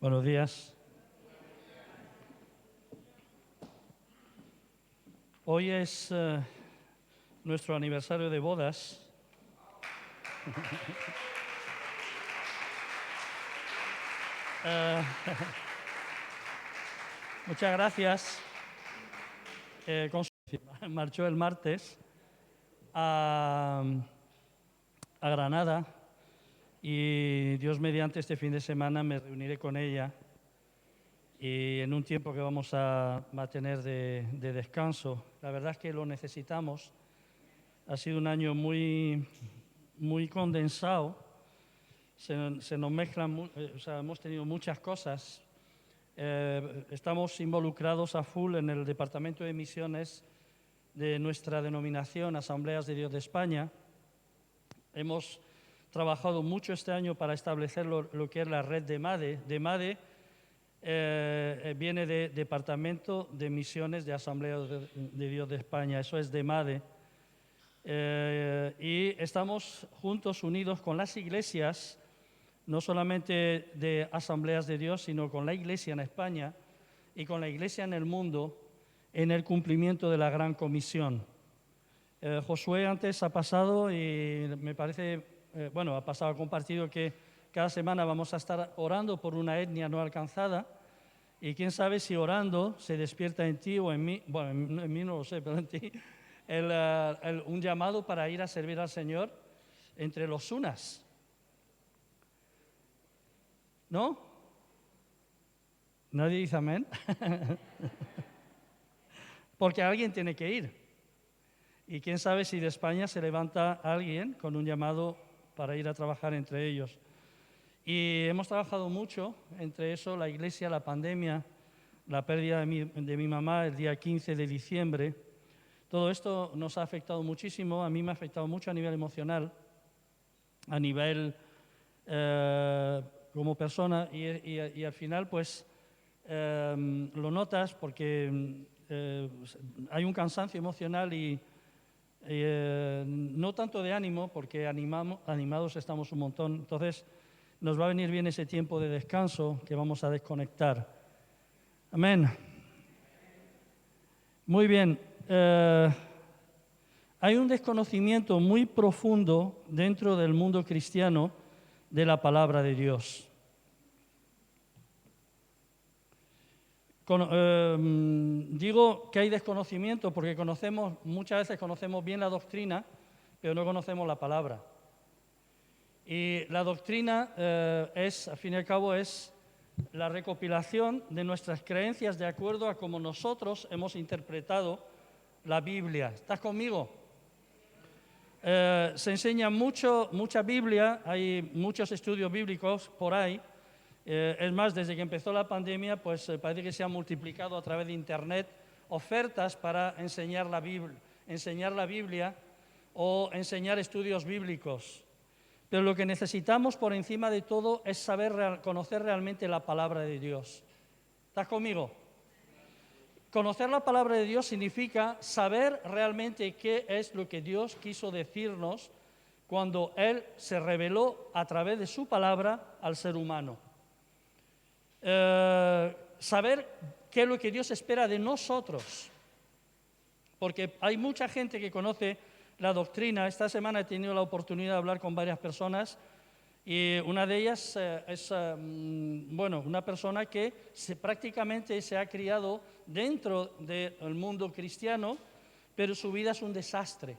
Buenos días. Hoy es nuestro aniversario de bodas. Muchas gracias. Marchó el martes a Granada y Dios mediante este fin de semana me reuniré con ella y en un tiempo que vamos a tener de descanso. La verdad es que lo necesitamos. Ha sido un año muy condensado. Se nos mezclan, hemos tenido muchas cosas. Estamos involucrados a full en el Departamento de Misiones de nuestra denominación, Asambleas de Dios de España. Hemos trabajado mucho este año para establecer lo que es la red de MADE. De MADE viene de Departamento de Misiones de Asambleas de Dios de España, eso es de MADE. Y estamos juntos, unidos con las iglesias, no solamente de Asambleas de Dios, sino con la Iglesia en España y con la Iglesia en el mundo, en el cumplimiento de la Gran Comisión. Josué antes ha pasado y me parece, ha compartido que cada semana vamos a estar orando por una etnia no alcanzada y quién sabe si orando se despierta en ti o en mí, en mí no lo sé, pero en ti, un llamado para ir a servir al Señor entre los sunas. ¿No? ¿Nadie dice amén? Porque alguien tiene que ir. Y quién sabe si de España se levanta alguien con un llamado para ir a trabajar entre ellos. Y hemos trabajado mucho, entre eso, la iglesia, la pandemia, la pérdida de mi mamá el día 15 de diciembre. Todo esto nos ha afectado muchísimo. A mí me ha afectado mucho a nivel emocional, a nivel como persona y al final pues lo notas porque hay un cansancio emocional y no tanto de ánimo porque animados estamos un montón. Entonces nos va a venir bien ese tiempo de descanso que vamos a desconectar. Amén. Muy bien. Hay un desconocimiento muy profundo dentro del mundo cristiano de la palabra de Dios. Digo que hay desconocimiento porque muchas veces conocemos bien la doctrina, pero no conocemos la palabra. Y la doctrina al fin y al cabo, es la recopilación de nuestras creencias de acuerdo a cómo nosotros hemos interpretado la Biblia. ¿Estás conmigo? Se enseña mucha Biblia, hay muchos estudios bíblicos por ahí. Es más, desde que empezó la pandemia, pues parece que se han multiplicado a través de Internet ofertas para enseñar la Biblia o enseñar estudios bíblicos. Pero lo que necesitamos por encima de todo es conocer realmente la palabra de Dios. ¿Estás conmigo? Conocer la palabra de Dios significa saber realmente qué es lo que Dios quiso decirnos cuando Él se reveló a través de su palabra al ser humano. Saber qué es lo que Dios espera de nosotros. Porque hay mucha gente que conoce la doctrina. Esta semana he tenido la oportunidad de hablar con varias personas y una de ellas es una persona que prácticamente se ha criado dentro del mundo cristiano, pero su vida es un desastre.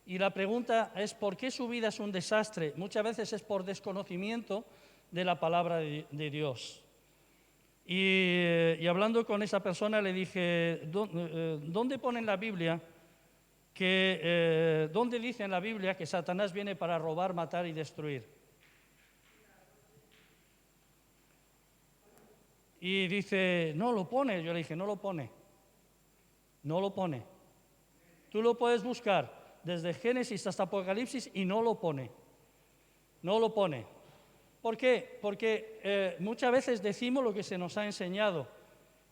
Y la pregunta es, ¿por qué su vida es un desastre? Muchas veces es por desconocimiento de la palabra de Dios. Y hablando con esa persona le dije, ¿dónde pone en la Biblia dónde dice en la Biblia que Satanás viene para robar, matar y destruir? Y dice, no lo pone. Yo le dije, no lo pone. No lo pone. Tú lo puedes buscar desde Génesis hasta Apocalipsis y no lo pone. No lo pone. ¿Por qué? Porque muchas veces decimos lo que se nos ha enseñado,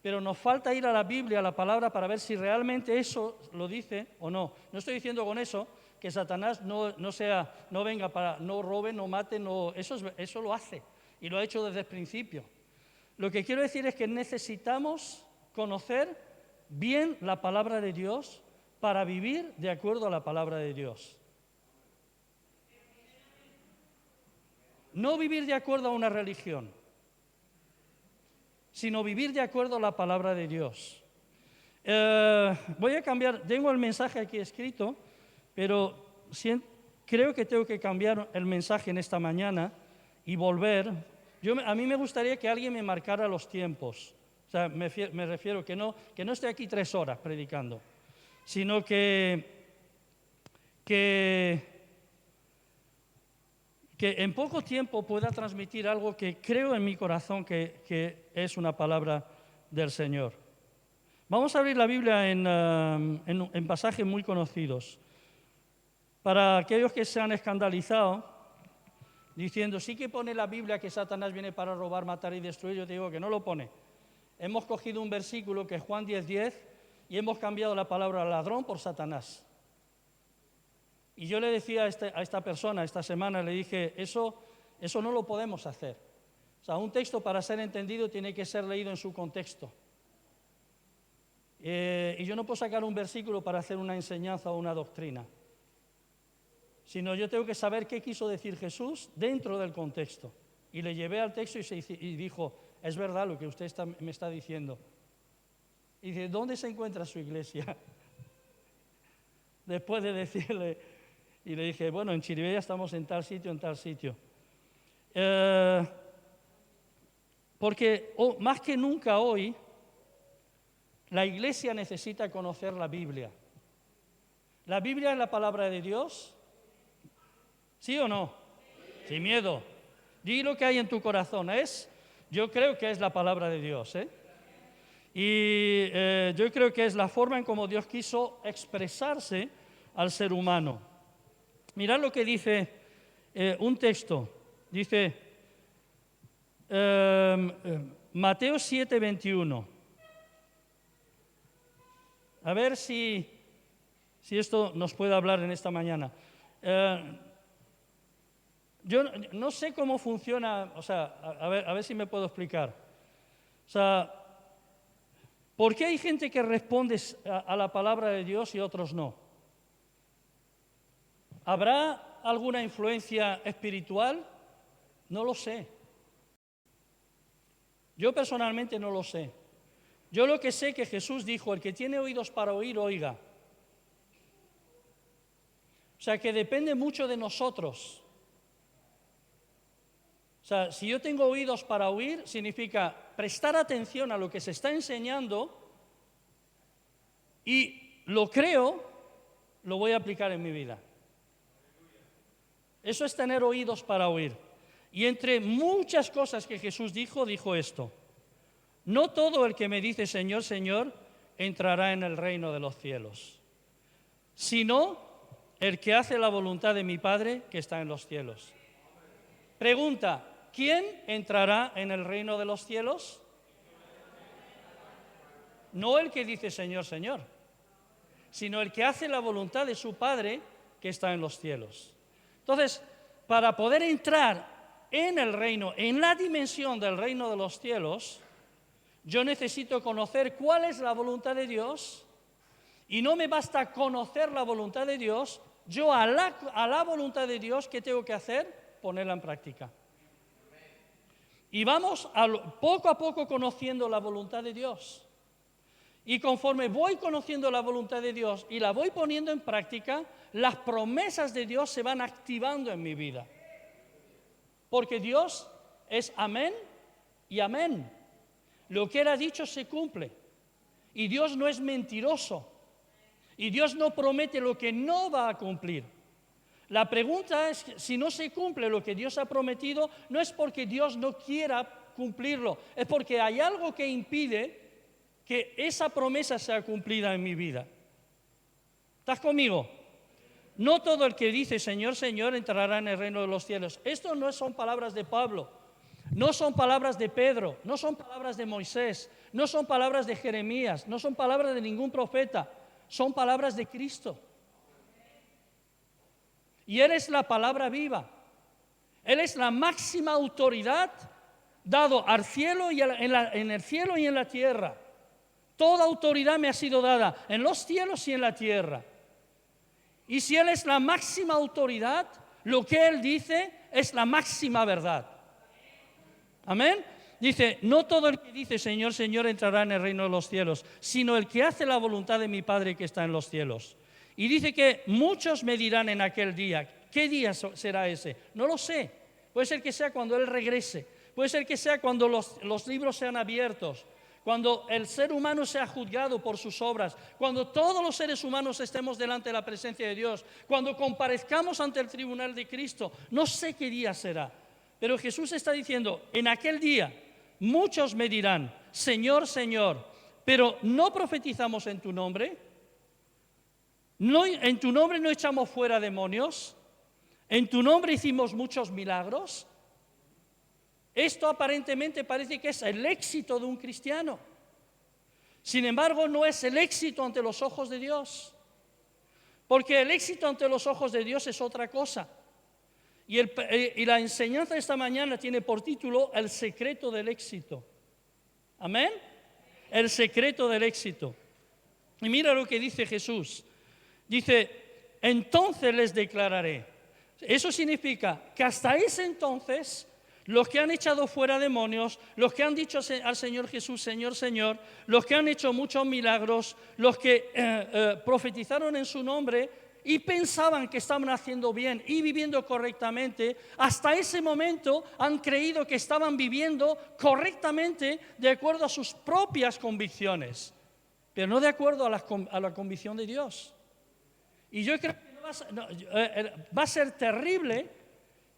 pero nos falta ir a la Biblia, a la palabra, para ver si realmente eso lo dice o no. No estoy diciendo con eso que Satanás no venga para no robe, no mate, eso lo hace y lo ha hecho desde el principio. Lo que quiero decir es que necesitamos conocer bien la palabra de Dios para vivir de acuerdo a la palabra de Dios. No vivir de acuerdo a una religión, sino vivir de acuerdo a la palabra de Dios. Voy a cambiar, tengo el mensaje aquí escrito, pero creo que tengo que cambiar el mensaje en esta mañana y volver. A mí me gustaría que alguien me marcara los tiempos. O sea, me refiero que no esté aquí 3 horas predicando, sino que en poco tiempo pueda transmitir algo que creo en mi corazón que es una palabra del Señor. Vamos a abrir la Biblia en pasajes muy conocidos. Para aquellos que se han escandalizado, diciendo, sí que pone la Biblia que Satanás viene para robar, matar y destruir, yo te digo que no lo pone. Hemos cogido un versículo que es Juan 10:10 y hemos cambiado la palabra ladrón por Satanás. Y yo le decía a esta persona, esta semana, le dije, eso no lo podemos hacer. O sea, un texto para ser entendido tiene que ser leído en su contexto. Y yo no puedo sacar un versículo para hacer una enseñanza o una doctrina, sino yo tengo que saber qué quiso decir Jesús dentro del contexto. Y le llevé al texto y dijo, es verdad lo que usted me está diciendo. Y dice, ¿dónde se encuentra su iglesia? Después de decirle, y le dije, bueno, en Chirivella estamos en tal sitio, en tal sitio. Porque más que nunca hoy, la iglesia necesita conocer la Biblia. ¿La Biblia es la palabra de Dios? ¿Sí o no? Sin miedo. Di lo que hay en tu corazón. Yo creo que es la palabra de Dios. Y yo creo que es la forma en cómo Dios quiso expresarse al ser humano. Mirad lo que dice un texto. Dice Mateo 7:21. A ver si esto nos puede hablar en esta mañana. Yo no sé cómo funciona, o sea, a ver si me puedo explicar. O sea, ¿por qué hay gente que responde a la palabra de Dios y otros no? ¿Habrá alguna influencia espiritual? No lo sé. Yo personalmente no lo sé. Yo lo que sé es que Jesús dijo, el que tiene oídos para oír, oiga. O sea, que depende mucho de nosotros. O sea, si yo tengo oídos para oír, significa prestar atención a lo que se está enseñando y lo creo, lo voy a aplicar en mi vida. Eso es tener oídos para oír. Y entre muchas cosas que Jesús dijo esto. No todo el que me dice Señor, Señor, entrará en el reino de los cielos, sino el que hace la voluntad de mi Padre que está en los cielos. Pregunta, ¿quién entrará en el reino de los cielos? No el que dice Señor, Señor, sino el que hace la voluntad de su Padre que está en los cielos. Entonces, para poder entrar en el reino, en la dimensión del reino de los cielos, yo necesito conocer cuál es la voluntad de Dios y no me basta conocer la voluntad de Dios, yo a la voluntad de Dios, ¿qué tengo que hacer? Ponerla en práctica. Y vamos poco a poco conociendo la voluntad de Dios. Y conforme voy conociendo la voluntad de Dios y la voy poniendo en práctica, las promesas de Dios se van activando en mi vida. Porque Dios es amén y amén. Lo que Él ha dicho se cumple. Y Dios no es mentiroso. Y Dios no promete lo que no va a cumplir. La pregunta es, si no se cumple lo que Dios ha prometido, no es porque Dios no quiera cumplirlo, es porque hay algo que impide que esa promesa sea cumplida en mi vida. ¿Estás conmigo? No todo el que dice Señor, Señor entrará en el reino de los cielos. Esto no son palabras de Pablo, no son palabras de Pedro, no son palabras de Moisés, no son palabras de Jeremías, no son palabras de ningún profeta, son palabras de Cristo. Y Él es la palabra viva. Él es la máxima autoridad dado al cielo y en el cielo y en la tierra. Toda autoridad me ha sido dada en los cielos y en la tierra. Y si Él es la máxima autoridad, lo que Él dice es la máxima verdad. Amén. Dice, no todo el que dice Señor, Señor entrará en el reino de los cielos, sino el que hace la voluntad de mi Padre que está en los cielos. Y dice que muchos me dirán en aquel día. ¿Qué día será ese? No lo sé. Puede ser que sea cuando Él regrese. Puede ser que sea cuando los libros sean abiertos. Cuando el ser humano sea juzgado por sus obras, cuando todos los seres humanos estemos delante de la presencia de Dios, cuando comparezcamos ante el tribunal de Cristo, no sé qué día será, pero Jesús está diciendo, en aquel día muchos me dirán, Señor, Señor, pero ¿no profetizamos en tu nombre? ¿En tu nombre no echamos fuera demonios? ¿En tu nombre hicimos muchos milagros? Esto aparentemente parece que es el éxito de un cristiano. Sin embargo, no es el éxito ante los ojos de Dios. Porque el éxito ante los ojos de Dios es otra cosa. Y la enseñanza de esta mañana tiene por título El secreto del éxito. ¿Amén? El secreto del éxito. Y mira lo que dice Jesús. Dice, entonces les declararé. Eso significa que hasta ese entonces, los que han echado fuera demonios, los que han dicho al Señor Jesús, Señor, Señor, los que han hecho muchos milagros, los que profetizaron en su nombre y pensaban que estaban haciendo bien y viviendo correctamente, hasta ese momento han creído que estaban viviendo correctamente de acuerdo a sus propias convicciones, pero no de acuerdo a la convicción de Dios. Y yo creo que va a ser terrible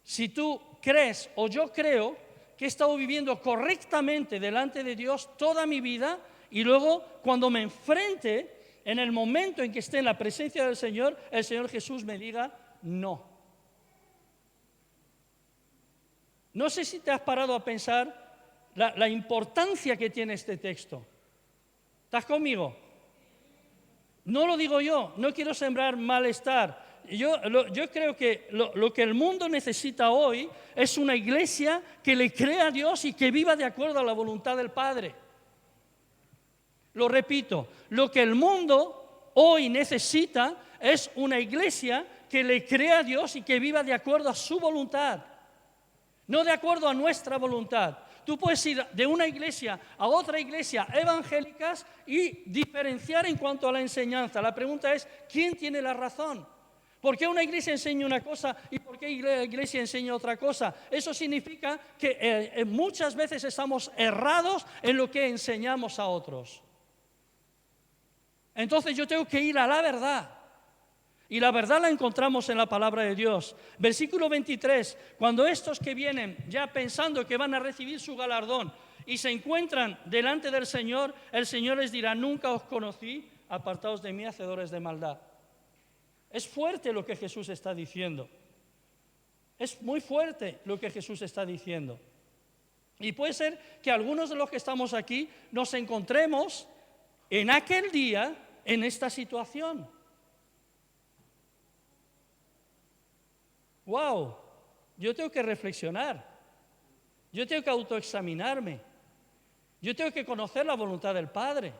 si tú crees o yo creo que he estado viviendo correctamente delante de Dios toda mi vida y luego cuando me enfrente, en el momento en que esté en la presencia del Señor, el Señor Jesús me diga no. No sé si te has parado a pensar la importancia que tiene este texto. ¿Estás conmigo? No lo digo yo, no quiero sembrar malestar. Yo creo que lo que el mundo necesita hoy es una iglesia que le crea a Dios y que viva de acuerdo a la voluntad del Padre. Lo repito, lo que el mundo hoy necesita es una iglesia que le crea a Dios y que viva de acuerdo a su voluntad, no de acuerdo a nuestra voluntad. Tú puedes ir de una iglesia a otra iglesia evangélicas y diferenciar en cuanto a la enseñanza. La pregunta es, ¿quién tiene la razón? ¿Por qué una iglesia enseña una cosa y por qué la iglesia enseña otra cosa? Eso significa que muchas veces estamos errados en lo que enseñamos a otros. Entonces yo tengo que ir a la verdad. Y la verdad la encontramos en la palabra de Dios. Versículo 23, cuando estos que vienen ya pensando que van a recibir su galardón y se encuentran delante del Señor, el Señor les dirá, nunca os conocí, apartaos de mí, hacedores de maldad. Es fuerte lo que Jesús está diciendo. Es muy fuerte lo que Jesús está diciendo. Y puede ser que algunos de los que estamos aquí nos encontremos en aquel día en esta situación. ¡Wow! Yo tengo que reflexionar. Yo tengo que autoexaminarme. Yo tengo que conocer la voluntad del Padre.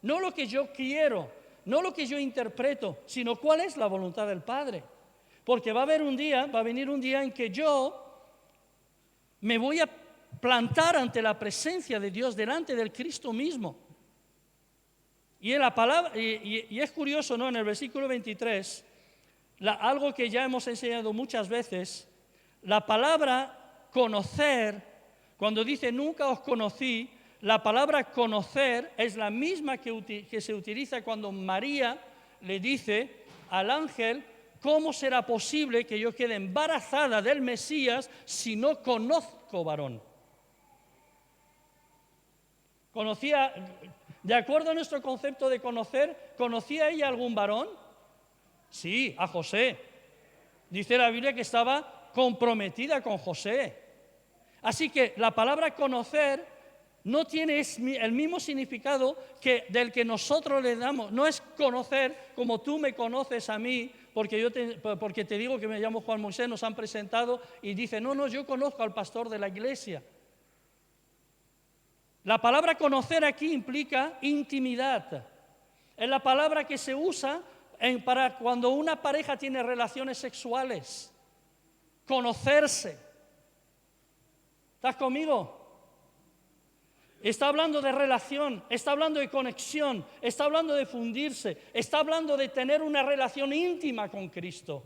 No lo que yo quiero, no lo que yo interpreto, sino cuál es la voluntad del Padre. Porque va a venir un día en que yo me voy a plantar ante la presencia de Dios, delante del Cristo mismo. Y en la palabra, y es curioso, ¿no? En el versículo 23, algo que ya hemos enseñado muchas veces, la palabra conocer, cuando dice nunca os conocí, la palabra conocer es la misma que se utiliza cuando María le dice al ángel, ¿cómo será posible que yo quede embarazada del Mesías si no conozco varón? De acuerdo a nuestro concepto de conocer, ¿conocía ella algún varón? Sí, a José. Dice la Biblia que estaba comprometida con José. Así que la palabra conocer no tiene el mismo significado del que nosotros le damos. No es conocer como tú me conoces a mí, porque te digo que me llamo Juan Moisés, nos han presentado y dice, no, yo conozco al pastor de la iglesia. La palabra conocer aquí implica intimidad. Es la palabra que se usa para cuando una pareja tiene relaciones sexuales. Conocerse. ¿Estás conmigo? Está hablando de relación, está hablando de conexión, está hablando de fundirse, está hablando de tener una relación íntima con Cristo.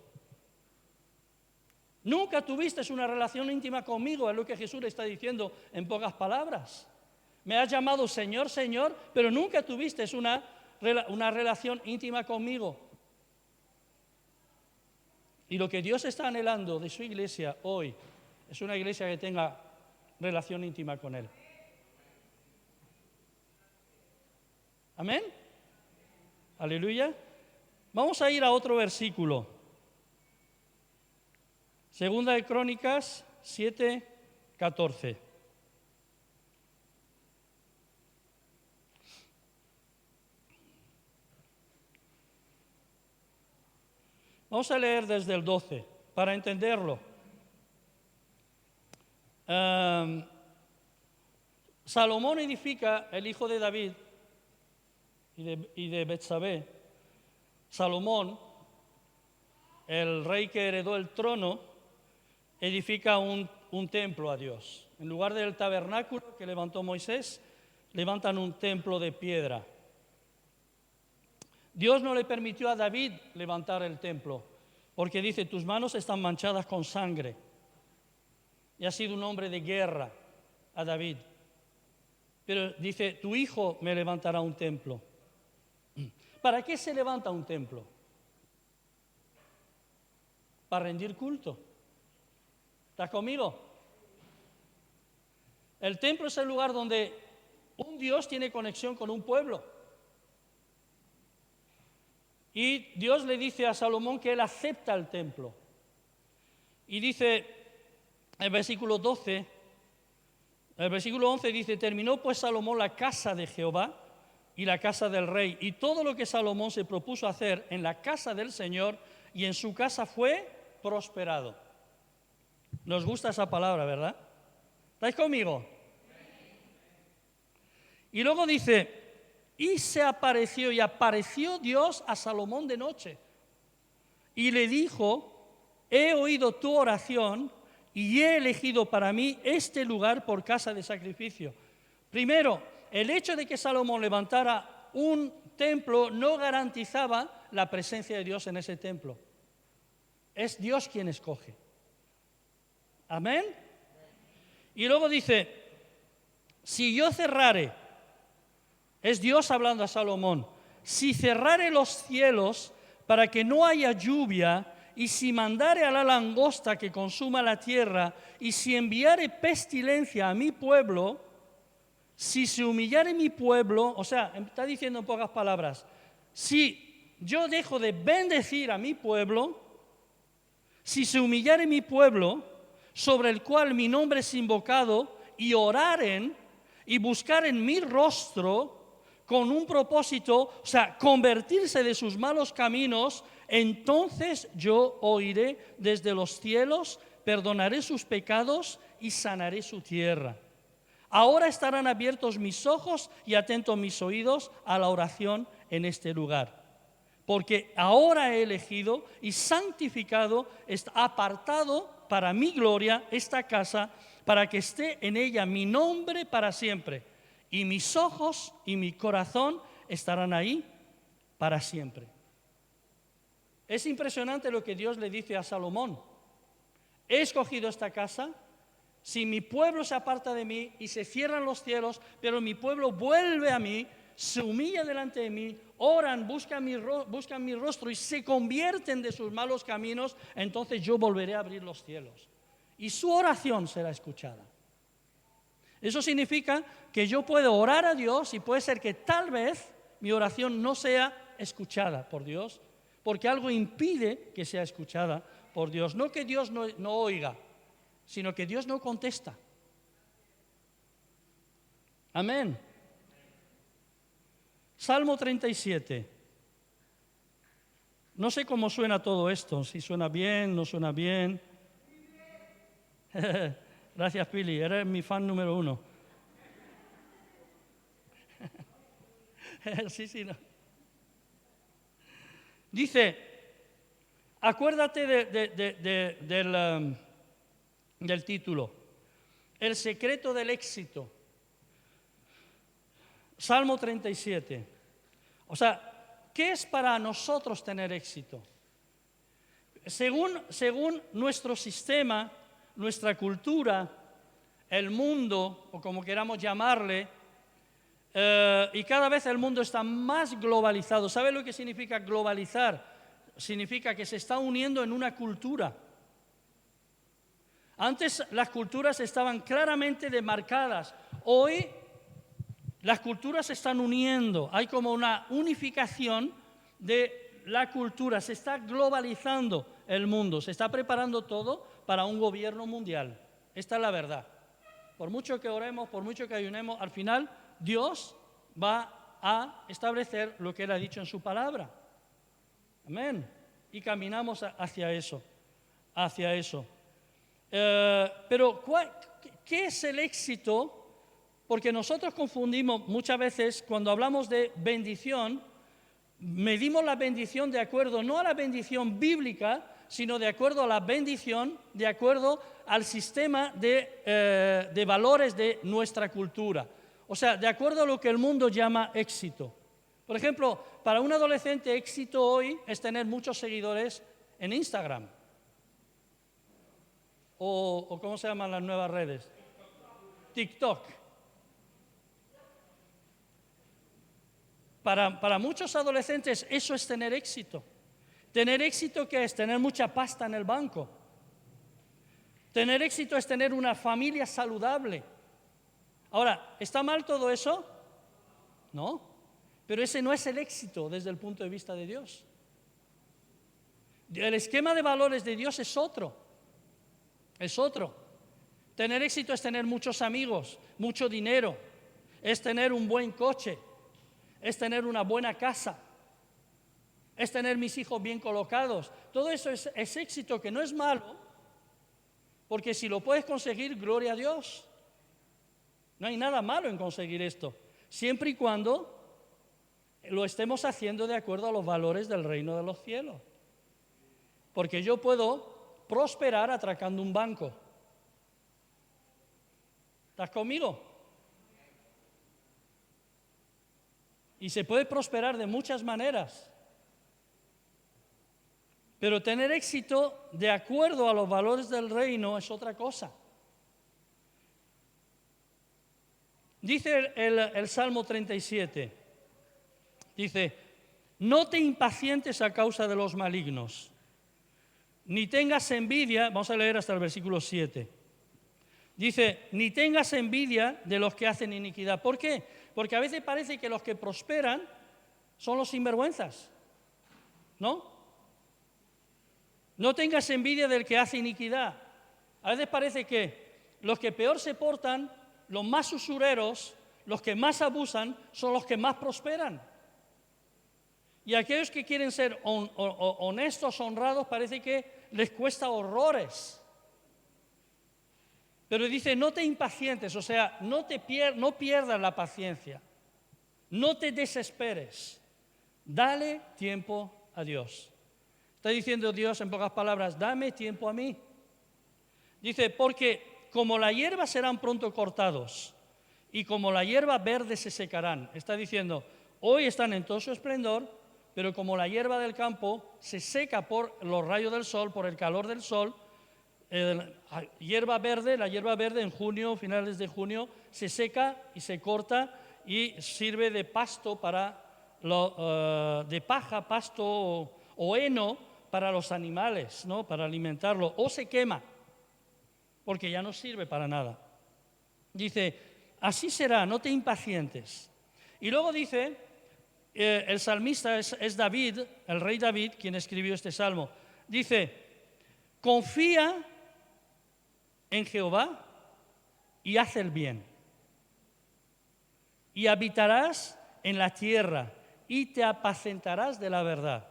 Nunca tuviste una relación íntima conmigo, es lo que Jesús le está diciendo en pocas palabras. Me has llamado Señor, Señor, pero nunca tuviste una relación íntima conmigo. Y lo que Dios está anhelando de su iglesia hoy es una iglesia que tenga relación íntima con Él. ¿Amén? Aleluya. Vamos a ir a otro versículo. Segunda de Crónicas 7:14. Vamos a leer desde el 12 para entenderlo. Salomón edifica, el hijo de David y de Betsabé. Salomón, el rey que heredó el trono, edifica un templo a Dios. En lugar del tabernáculo que levantó Moisés, levantan un templo de piedra. Dios no le permitió a David levantar el templo, porque dice, tus manos están manchadas con sangre. Y ha sido un hombre de guerra a David. Pero dice, tu hijo me levantará un templo. ¿Para qué se levanta un templo? Para rendir culto. ¿Estás conmigo? El templo es el lugar donde un Dios tiene conexión con un pueblo. Y Dios le dice a Salomón que él acepta el templo. Y dice, el versículo 12, el versículo 11 dice, terminó pues Salomón la casa de Jehová y la casa del rey, y todo lo que Salomón se propuso hacer en la casa del Señor y en su casa fue prosperado. Nos gusta esa palabra, ¿verdad? ¿Estáis conmigo? Y luego dice, y se apareció, y apareció Dios a Salomón de noche, y le dijo, he oído tu oración, y he elegido para mí este lugar por casa de sacrificio. Primero, el hecho de que Salomón levantara un templo no garantizaba la presencia de Dios en ese templo. Es Dios quien escoge. ¿Amén? Y luego dice, si yo cerrare, es Dios hablando a Salomón, si cerrare los cielos para que no haya lluvia, y si mandare a la langosta que consuma la tierra, y si enviare pestilencia a mi pueblo, si se humillare mi pueblo, o sea, está diciendo en pocas palabras, si yo dejo de bendecir a mi pueblo, si se humillare mi pueblo, sobre el cual mi nombre es invocado, y oraren y buscaren mi rostro con un propósito, o sea, convertirse de sus malos caminos, entonces yo oiré desde los cielos, perdonaré sus pecados y sanaré su tierra. Ahora estarán abiertos mis ojos y atentos mis oídos a la oración en este lugar. Porque ahora he elegido y santificado, apartado para mi gloria esta casa, para que esté en ella mi nombre para siempre. Y mis ojos y mi corazón estarán ahí para siempre. Es impresionante lo que Dios le dice a Salomón. He escogido esta casa. Si mi pueblo se aparta de mí y se cierran los cielos, pero mi pueblo vuelve a mí, se humilla delante de mí, oran, buscan mi rostro y se convierten de sus malos caminos, entonces yo volveré a abrir los cielos. Y su oración será escuchada. Eso significa que yo puedo orar a Dios y puede ser que tal vez mi oración no sea escuchada por Dios, porque algo impide que sea escuchada por Dios. No que Dios no oiga, sino que Dios no contesta. Amén. Salmo 37. No sé cómo suena todo esto, si suena bien, no suena bien. Gracias, Pili, eres mi fan número 1. Sí, sí, no. Dice, acuérdate del título, el secreto del éxito. Salmo 37. O sea, ¿qué es para nosotros tener éxito? Según nuestro sistema, nuestra cultura, el mundo, o como queramos llamarle, y cada vez el mundo está más globalizado. ¿Sabe lo que significa globalizar? Significa que se está uniendo en una cultura. Antes las culturas estaban claramente demarcadas. Hoy las culturas se están uniendo. Hay como una unificación de la cultura. Se está globalizando el mundo. Se está preparando todo para un gobierno mundial. Esta es la verdad. Por mucho que oremos, por mucho que ayunemos, al final Dios va a establecer lo que Él ha dicho en su palabra. Amén. Y caminamos hacia eso. Pero, ¿qué es el éxito? Porque nosotros confundimos muchas veces, cuando hablamos de bendición, medimos la bendición de acuerdo no a la bendición bíblica, sino de acuerdo a la bendición, de acuerdo al sistema de valores de nuestra cultura. O sea, de acuerdo a lo que el mundo llama éxito. Por ejemplo, para un adolescente, éxito hoy es tener muchos seguidores en Instagram. O ¿cómo se llaman las nuevas redes? TikTok. Para muchos adolescentes eso es tener éxito. Tener éxito, ¿qué es? Tener mucha pasta en el banco. Tener éxito es tener una familia saludable. Ahora, ¿está mal todo eso? No, pero ese no es el éxito desde el punto de vista de Dios. El esquema de valores de Dios es otro. Es otro. Tener éxito es tener muchos amigos, mucho dinero, es tener un buen coche, es tener una buena casa, es tener mis hijos bien colocados. Todo eso es éxito, que no es malo, porque si lo puedes conseguir, gloria a Dios. No hay nada malo en conseguir esto, siempre y cuando lo estemos haciendo de acuerdo a los valores del reino de los cielos. Porque yo puedo prosperar atracando un banco. ¿Estás conmigo? Y se puede prosperar de muchas maneras. Pero tener éxito de acuerdo a los valores del reino es otra cosa. Dice el Salmo 37, dice, no te impacientes a causa de los malignos, ni tengas envidia, vamos a leer hasta el versículo 7. Dice, ni tengas envidia de los que hacen iniquidad. ¿Por qué? Porque a veces parece que los que prosperan son los sinvergüenzas, ¿no? No tengas envidia del que hace iniquidad. A veces parece que los que peor se portan, los más usureros, los que más abusan, son los que más prosperan. Y aquellos que quieren ser honestos, honrados, parece que les cuesta horrores. Pero dice, no te impacientes, o sea, no pierdas la paciencia, no te desesperes, dale tiempo a Dios. Está diciendo Dios en pocas palabras, dame tiempo a mí. Dice, porque como la hierba serán pronto cortados y como la hierba verde se secarán. Está diciendo, hoy están en todo su esplendor, pero como la hierba del campo se seca por los rayos del sol, por el calor del sol, la hierba verde en junio, finales de junio, se seca y se corta y sirve de pasto de paja, pasto o heno para los animales, ¿no? Para alimentarlo, o se quema, porque ya no sirve para nada. Dice, así será, no te impacientes. Y luego dice, el salmista es David, el rey David, quien escribió este salmo. Dice, confía en Jehová y haz el bien, y habitarás en la tierra y te apacentarás de la verdad.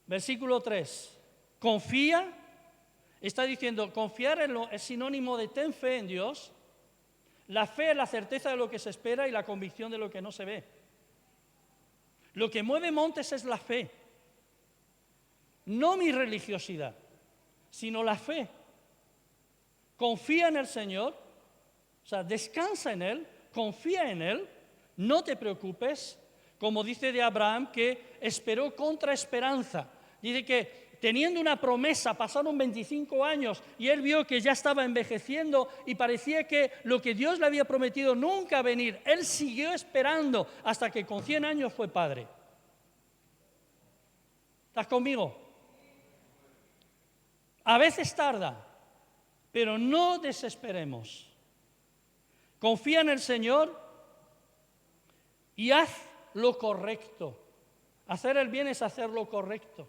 Versículo 3, confía, está diciendo, confiar es sinónimo de ten fe en Dios, La fe es la certeza de lo que se espera y la convicción de lo que no se ve. Lo que mueve montes es la fe. No mi religiosidad, sino la fe. Confía en el Señor, o sea, descansa en Él, confía en Él, no te preocupes, como dice de Abraham, que esperó contra esperanza. Dice que teniendo una promesa, pasaron 25 años y él vio que ya estaba envejeciendo y parecía que lo que Dios le había prometido nunca venir. Él siguió esperando hasta que con 100 años fue padre. ¿Estás conmigo? A veces tarda, pero no desesperemos. Confía en el Señor y haz lo correcto. Hacer el bien es hacer lo correcto.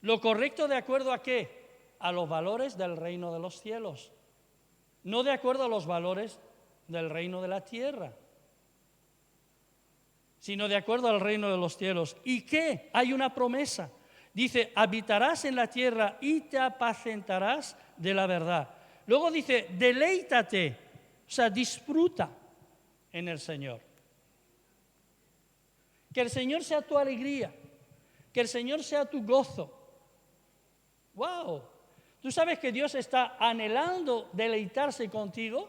¿Lo correcto de acuerdo a qué? A los valores del reino de los cielos, no de acuerdo a los valores del reino de la tierra, sino de acuerdo al reino de los cielos. ¿Y qué? Hay una promesa. Dice, habitarás en la tierra y te apacentarás de la verdad. Luego dice, deleítate, o sea, disfruta en el Señor. Que el Señor sea tu alegría, que el Señor sea tu gozo. ¡Wow! ¿Tú sabes que Dios está anhelando deleitarse contigo?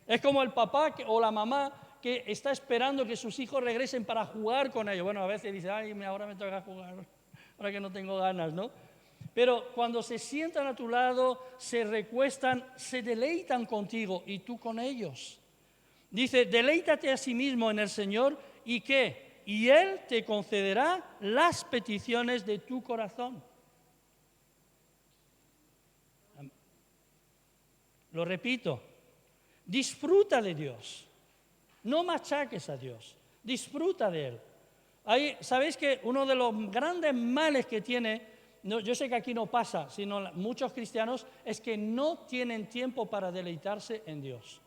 Es como el papá o la mamá que está esperando que sus hijos regresen para jugar con ellos. Bueno, a veces dice, ay, ahora me toca jugar, ahora que no tengo ganas, ¿no? Pero cuando se sientan a tu lado, se recuestan, se deleitan contigo y tú con ellos. Dice, deleítate a sí mismo en el Señor y ¿qué? Y Él te concederá las peticiones de tu corazón. Lo repito, disfruta de Dios, no machaques a Dios, disfruta de Él. ¿Sabéis que uno de los grandes males que tiene, yo sé que aquí no pasa, sino muchos cristianos, es que no tienen tiempo para deleitarse en Dios?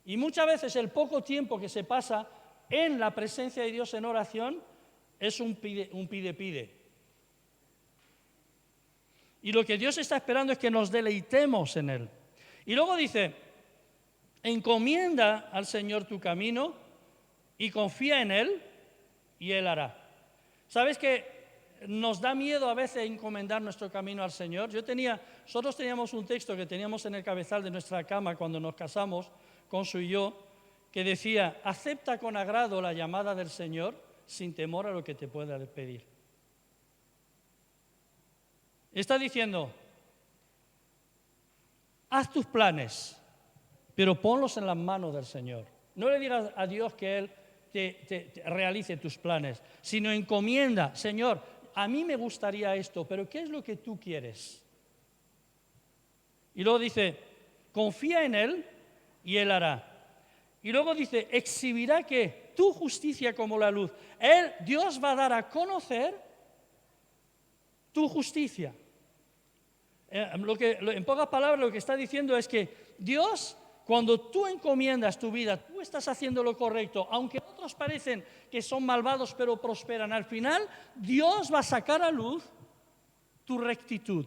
Y muchas veces el poco tiempo que se pasa en la presencia de Dios en oración es un pide. Y lo que Dios está esperando es que nos deleitemos en Él. Y luego dice, encomienda al Señor tu camino y confía en Él y Él hará. ¿Sabes que nos da miedo a veces encomendar nuestro camino al Señor? Nosotros teníamos un texto que teníamos en el cabezal de nuestra cama cuando nos casamos, Consu y yo, que decía, acepta con agrado la llamada del Señor sin temor a lo que te pueda pedir. Está diciendo, haz tus planes, pero ponlos en las manos del Señor. No le digas a Dios que Él te realice tus planes, sino encomienda, Señor, a mí me gustaría esto, pero ¿qué es lo que tú quieres? Y luego dice, confía en Él y Él hará. Y luego dice, exhibirá que tu justicia como la luz. Dios va a dar a conocer tu justicia. En pocas palabras lo que está diciendo es que Dios, cuando tú encomiendas tu vida, tú estás haciendo lo correcto, aunque otros parecen que son malvados pero prosperan, al final Dios va a sacar a luz tu rectitud,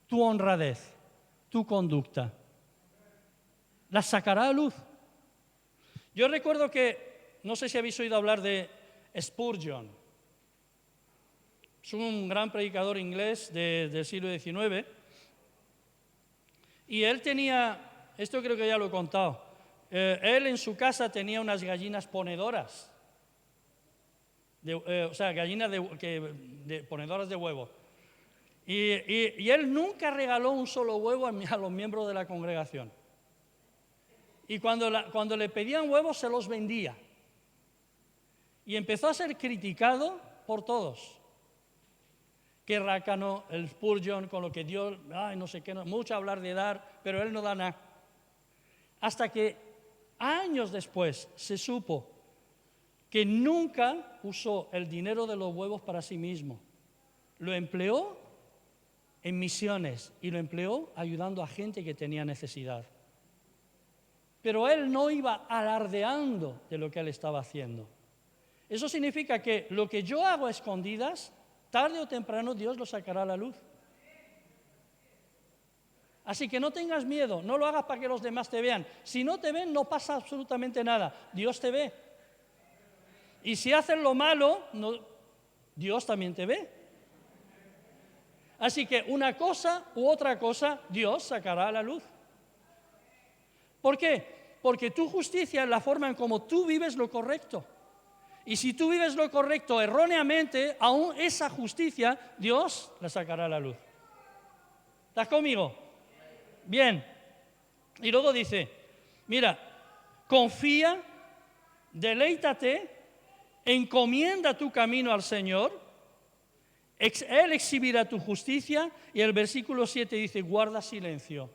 tu honradez, tu conducta. La sacará a luz. Yo recuerdo que, no sé si habéis oído hablar de Spurgeon. Es un gran predicador inglés del siglo XIX. Y él tenía, esto creo que ya lo he contado, él en su casa tenía unas gallinas ponedoras, gallinas ponedoras de huevo. Y él nunca regaló un solo huevo a los miembros de la congregación. Y cuando le pedían huevos se los vendía. Y empezó a ser criticado por todos. Qué rácano el Spurgeon con lo que dio, no sé qué, mucho hablar de dar, pero él no da nada. Hasta que años después se supo que nunca usó el dinero de los huevos para sí mismo. Lo empleó en misiones y lo empleó ayudando a gente que tenía necesidad. Pero él no iba alardeando de lo que él estaba haciendo. Eso significa que lo que yo hago a escondidas, tarde o temprano Dios lo sacará a la luz. Así que no tengas miedo, no lo hagas para que los demás te vean. Si no te ven, no pasa absolutamente nada. Dios te ve. Y si haces lo malo, Dios también te ve. Así que una cosa u otra cosa, Dios sacará a la luz. ¿Por qué? Porque tu justicia es la forma en cómo tú vives lo correcto. Y si tú vives lo correcto erróneamente, aún esa justicia, Dios la sacará a la luz. ¿Estás conmigo? Bien. Y luego dice, mira, confía, deleítate, encomienda tu camino al Señor, Él exhibirá tu justicia, y el versículo 7 dice, guarda silencio.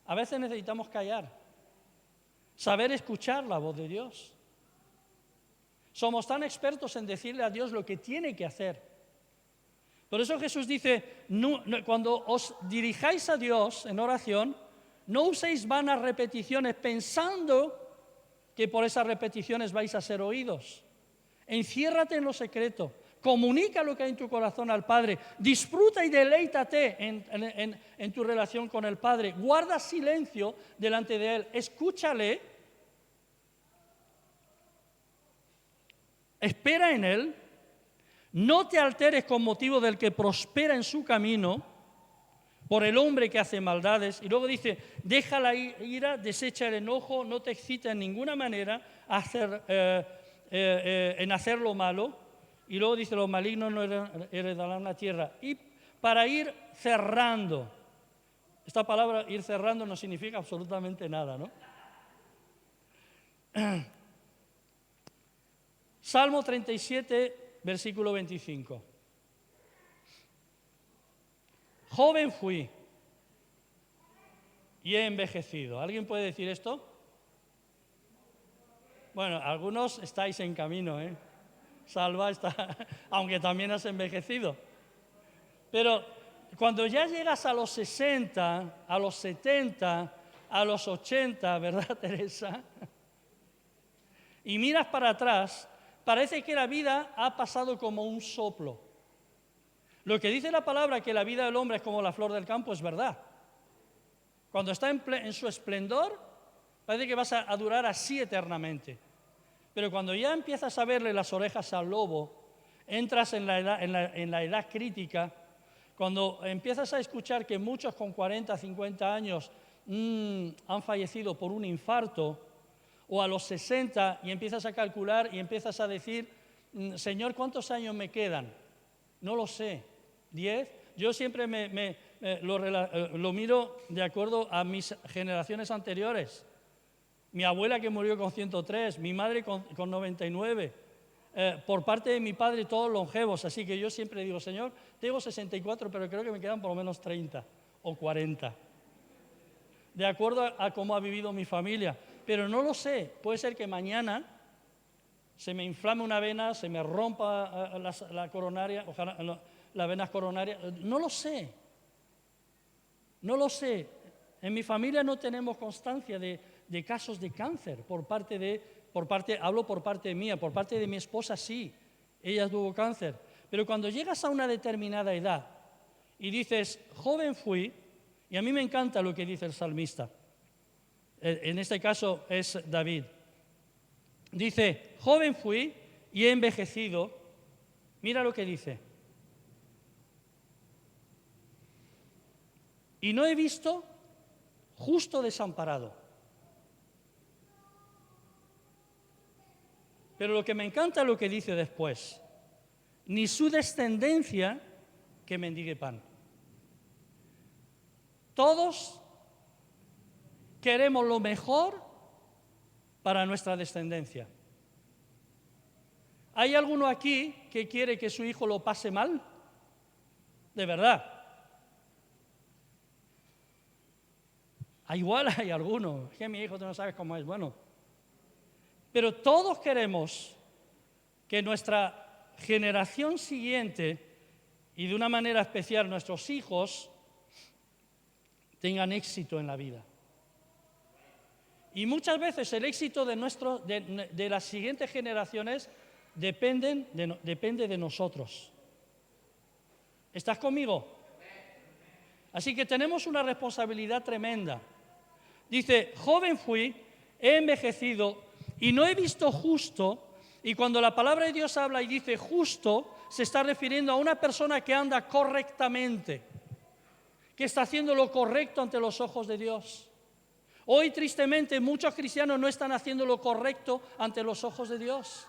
A veces necesitamos callar, saber escuchar la voz de Dios. Somos tan expertos en decirle a Dios lo que tiene que hacer. Por eso Jesús dice, cuando os dirijáis a Dios en oración, no uséis vanas repeticiones pensando que por esas repeticiones vais a ser oídos. Enciérrate en lo secreto, comunica lo que hay en tu corazón al Padre, disfruta y deleítate en tu relación con el Padre, guarda silencio delante de Él, escúchale, espera en Él, no te alteres con motivo del que prospera en su camino, por el hombre que hace maldades. Y luego dice, deja la ira, desecha el enojo, no te excita en ninguna manera en hacer lo malo. Y luego dice, los malignos no heredarán la tierra. Y para ir cerrando, esta palabra ir cerrando no significa absolutamente nada, ¿no? Salmo 37, versículo 25. Joven fui y he envejecido. ¿Alguien puede decir esto? Bueno, algunos estáis en camino, ¿eh? Salva está, aunque también has envejecido. Pero cuando ya llegas a los 60, a los 70, a los 80, ¿verdad, Teresa? Y miras para atrás, parece que la vida ha pasado como un soplo. Lo que dice la palabra, que la vida del hombre es como la flor del campo, es verdad. Cuando está en su esplendor, parece que vas a durar así eternamente. Pero cuando ya empiezas a verle las orejas al lobo, entras en la edad crítica, cuando empiezas a escuchar que muchos con 40, 50 años han fallecido por un infarto, o a los 60 y empiezas a calcular y empiezas a decir, Señor, ¿cuántos años me quedan? No lo sé, 10. Yo siempre lo miro de acuerdo a mis generaciones anteriores. Mi abuela que murió con 103, mi madre con 99. Por parte de mi padre todos longevos, así que yo siempre digo, Señor, tengo 64, pero creo que me quedan por lo menos 30 o 40. De acuerdo a cómo ha vivido mi familia. Pero no lo sé, puede ser que mañana se me inflame una vena, se me rompa la coronaria, ojalá, las venas coronarias, no lo sé. No lo sé. En mi familia no tenemos constancia de casos de cáncer hablo por parte mía, por parte de mi esposa sí, ella tuvo cáncer. Pero cuando llegas a una determinada edad y dices, joven fui, y a mí me encanta lo que dice el salmista, en este caso es David, dice, joven fui y he envejecido, mira lo que dice, y no he visto justo desamparado. Pero lo que me encanta es lo que dice después, ni su descendencia que mendigue pan. Todos queremos lo mejor para nuestra descendencia. ¿Hay alguno aquí que quiere que su hijo lo pase mal? De verdad. Igual hay alguno. Es que mi hijo tú no sabes cómo es. Bueno. Pero todos queremos que nuestra generación siguiente, y de una manera especial nuestros hijos, tengan éxito en la vida. Y muchas veces el éxito de las siguientes generaciones depende de nosotros. ¿Estás conmigo? Así que tenemos una responsabilidad tremenda. Dice, joven fui, he envejecido y no he visto justo. Y cuando la palabra de Dios habla y dice justo, se está refiriendo a una persona que anda correctamente, que está haciendo lo correcto ante los ojos de Dios. Hoy, tristemente, muchos cristianos no están haciendo lo correcto ante los ojos de Dios.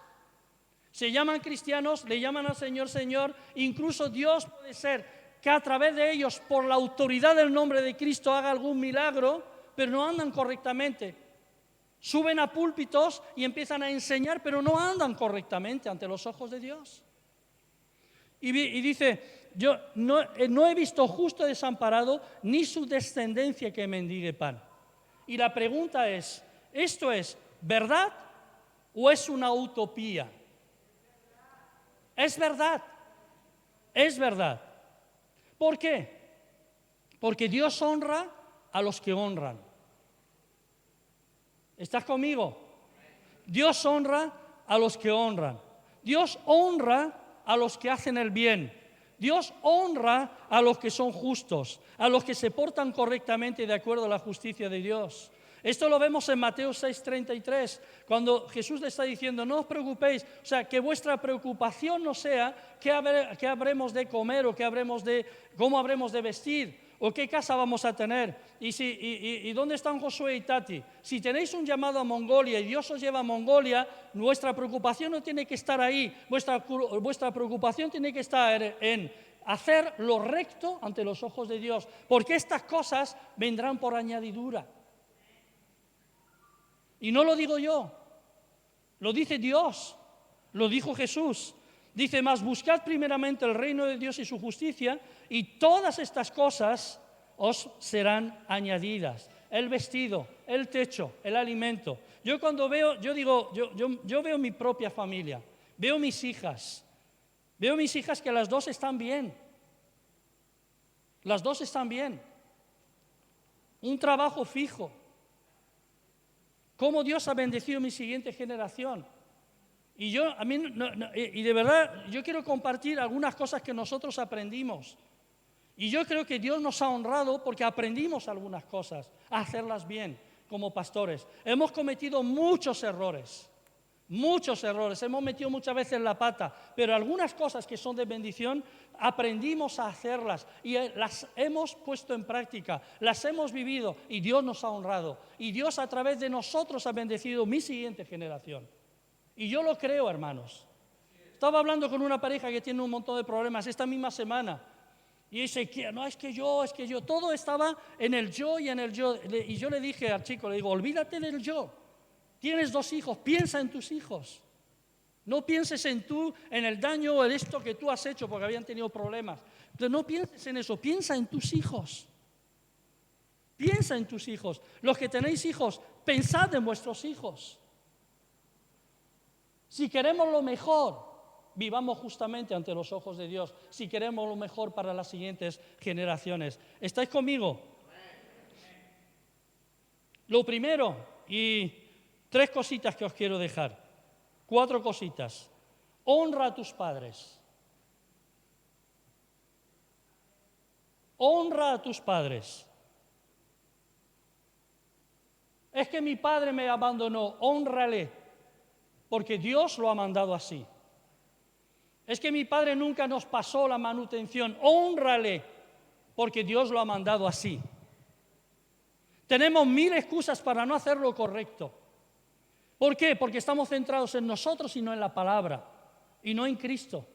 Se llaman cristianos, le llaman al Señor, Señor. Incluso Dios puede ser que a través de ellos, por la autoridad del nombre de Cristo, haga algún milagro, pero no andan correctamente. Suben a púlpitos y empiezan a enseñar, pero no andan correctamente ante los ojos de Dios. Y dice, yo no he visto justo desamparado, ni su descendencia que mendigue pan. Y la pregunta es, ¿esto es verdad o es una utopía? Es verdad, es verdad. ¿Por qué? Porque Dios honra a los que honran. ¿Estás conmigo? Dios honra a los que honran. Dios honra a los que hacen el bien. Dios honra a los que son justos, a los que se portan correctamente de acuerdo a la justicia de Dios. Esto lo vemos en Mateo 6:33, cuando Jesús le está diciendo, no os preocupéis, o sea, que vuestra preocupación no sea qué habremos de comer o cómo habremos de vestir o qué casa vamos a tener y dónde están Josué y Tati. Si tenéis un llamado a Mongolia y Dios os lleva a Mongolia, vuestra preocupación no tiene que estar ahí, vuestra preocupación tiene que estar en hacer lo recto ante los ojos de Dios, porque estas cosas vendrán por añadidura. Y no lo digo yo, lo dice Dios, lo dijo Jesús. Dice, mas buscad primeramente el reino de Dios y su justicia, y todas estas cosas os serán añadidas. El vestido, el techo, el alimento. Yo cuando veo, yo veo mi propia familia, veo mis hijas que las dos están bien. Las dos están bien. Un trabajo fijo. Cómo Dios ha bendecido mi siguiente generación. Y de verdad, yo quiero compartir algunas cosas que nosotros aprendimos. Y yo creo que Dios nos ha honrado porque aprendimos algunas cosas, a hacerlas bien como pastores. Hemos cometido muchos errores, hemos metido muchas veces la pata, pero algunas cosas que son de bendición, aprendimos a hacerlas y las hemos puesto en práctica, las hemos vivido y Dios nos ha honrado. Y Dios a través de nosotros ha bendecido mi siguiente generación. Y yo lo creo, hermanos. Estaba hablando con una pareja que tiene un montón de problemas esta misma semana. Y dice, no, es que yo. Todo estaba en el yo y en el yo. Y yo le dije al chico, le digo, olvídate del yo. Tienes 2 hijos, piensa en tus hijos. No pienses en el daño o en esto que tú has hecho porque habían tenido problemas. Entonces, no pienses en eso, piensa en tus hijos. Piensa en tus hijos. Los que tenéis hijos, pensad en vuestros hijos. Si queremos lo mejor, vivamos justamente ante los ojos de Dios. Si queremos lo mejor para las siguientes generaciones. ¿Estáis conmigo? Lo primero, y 3 cositas que os quiero dejar. 4 cositas. Honra a tus padres. Honra a tus padres. Es que mi padre me abandonó, hónrale. Porque Dios lo ha mandado así. Es que mi padre nunca nos pasó la manutención, hónrale, porque Dios lo ha mandado así. Tenemos 1000 excusas para no hacer lo correcto. ¿Por qué? Porque estamos centrados en nosotros y no en la palabra, y no en Cristo.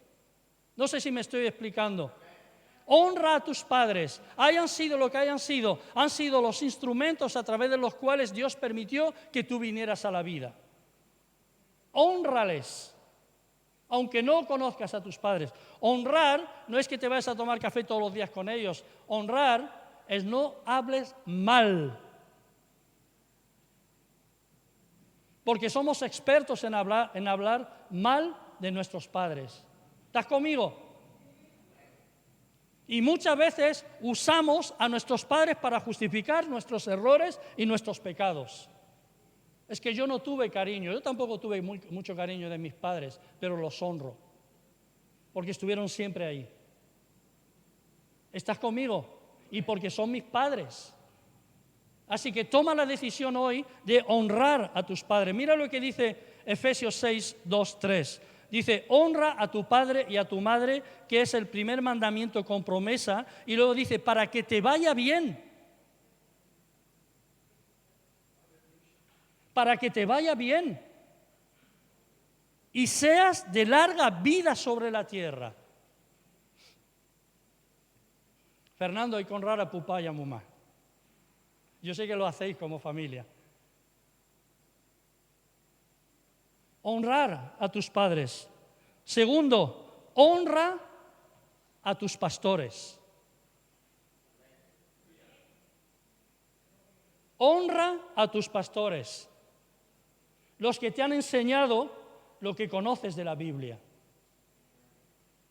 No sé si me estoy explicando. Honra a tus padres, hayan sido lo que hayan sido, han sido los instrumentos a través de los cuales Dios permitió que tú vinieras a la vida. Hónrales, aunque no conozcas a tus padres. Honrar no es que te vayas a tomar café todos los días con ellos. Honrar es no hables mal. Porque somos expertos en hablar mal de nuestros padres. ¿Estás conmigo? Y muchas veces usamos a nuestros padres para justificar nuestros errores y nuestros pecados. Es que yo no tuve cariño, yo tampoco tuve mucho cariño de mis padres, pero los honro, porque estuvieron siempre ahí. ¿Estás conmigo? y porque son mis padres. Así que toma la decisión hoy de honrar a tus padres. Mira lo que dice Efesios 6, 2, 3. Dice, honra a tu padre y a tu madre, que es el primer mandamiento con promesa. Y luego dice, para que te vaya bien. Para que te vaya bien. Y seas de larga vida sobre la tierra. Fernando, hay que honrar a papá y a mamá. Yo sé que lo hacéis como familia. Honrar a tus padres. Segundo, honra a tus pastores. Honra a tus pastores. Los que te han enseñado lo que conoces de la Biblia.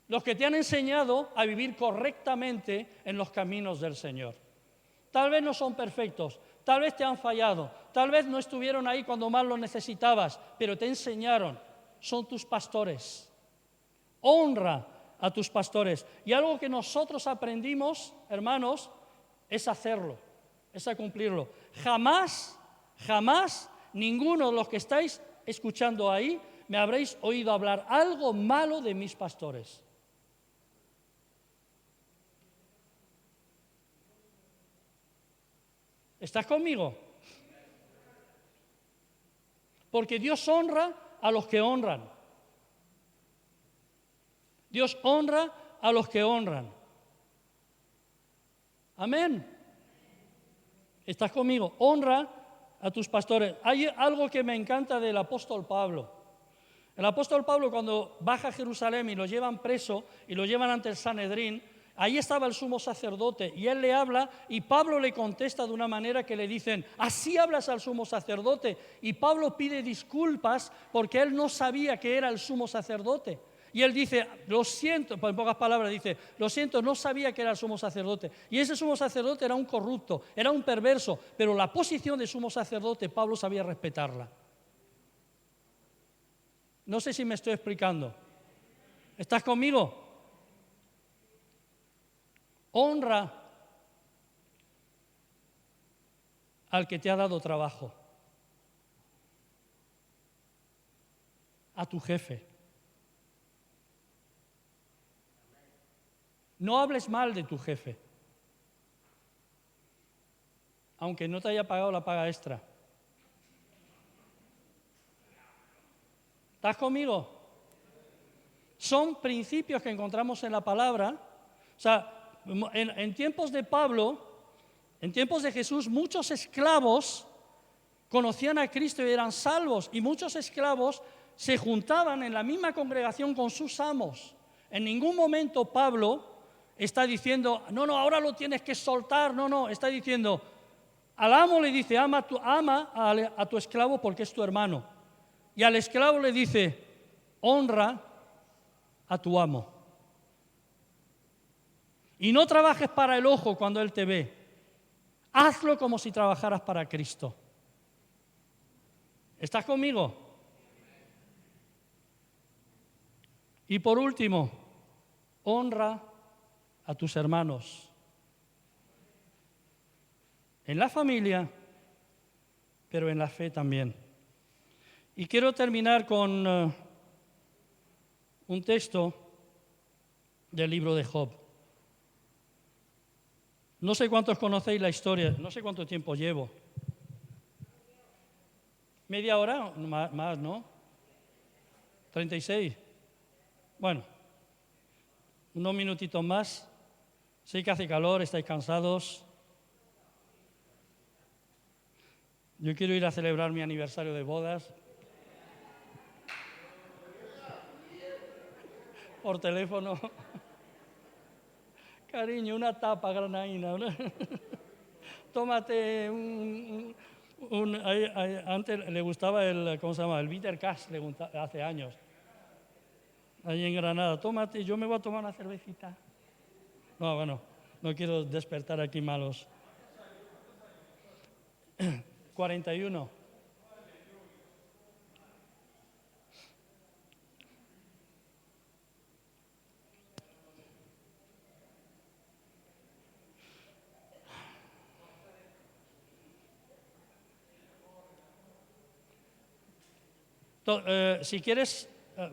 Los que te han enseñado a vivir correctamente en los caminos del Señor. Tal vez no son perfectos, tal vez te han fallado, tal vez no estuvieron ahí cuando más lo necesitabas, pero te enseñaron, son tus pastores. Honra a tus pastores. Y algo que nosotros aprendimos, hermanos, es hacerlo, es a cumplirlo. Jamás, ninguno de los que estáis escuchando ahí me habréis oído hablar algo malo de mis pastores. ¿Estás conmigo? Porque Dios honra a los que honran. Dios honra a los que honran. Amén. ¿Estás conmigo? Honra a tus pastores. Hay algo que me encanta del apóstol Pablo. El apóstol Pablo, cuando baja a Jerusalén y lo llevan preso y lo llevan ante el Sanedrín, ahí estaba el sumo sacerdote y él le habla y Pablo le contesta de una manera que le dicen, ¿así hablas al sumo sacerdote? Y Pablo pide disculpas porque él no sabía que era el sumo sacerdote. Y él dice, lo siento, en pocas palabras dice, lo siento, no sabía que era el sumo sacerdote. Y ese sumo sacerdote era un corrupto, era un perverso, pero la posición de sumo sacerdote Pablo sabía respetarla. No sé si me estoy explicando. ¿Estás conmigo? Honra al que te ha dado trabajo, a tu jefe. No hables mal de tu jefe, aunque no te haya pagado la paga extra. ¿Estás conmigo? Son principios que encontramos en la palabra. O sea, en tiempos de Pablo, en tiempos de Jesús, muchos esclavos conocían a Cristo y eran salvos, y muchos esclavos se juntaban en la misma congregación con sus amos. En ningún momento Pablo está diciendo, no, ahora lo tienes que soltar, no, está diciendo, al amo le dice, ama a tu esclavo porque es tu hermano, y al esclavo le dice, honra a tu amo. Y no trabajes para el ojo cuando él te ve, hazlo como si trabajaras para Cristo. ¿Estás conmigo? Y por último, honra a tus hermanos. En la familia, pero en la fe también. Y quiero terminar con un texto del libro de Job. No sé cuántos conocéis la historia, no sé cuánto tiempo llevo. ¿Media hora? Más, ¿no? 36. Bueno, unos minutitos más. Sé que hace calor, estáis cansados. Yo quiero ir a celebrar mi aniversario de bodas. Por teléfono. Cariño, una tapa granaína. Tómate antes le gustaba ¿cómo se llama? El bitter cash, hace años. Ahí en Granada, tómate, yo me voy a tomar una cervecita. No, bueno, no quiero despertar aquí malos. 41. Si quieres,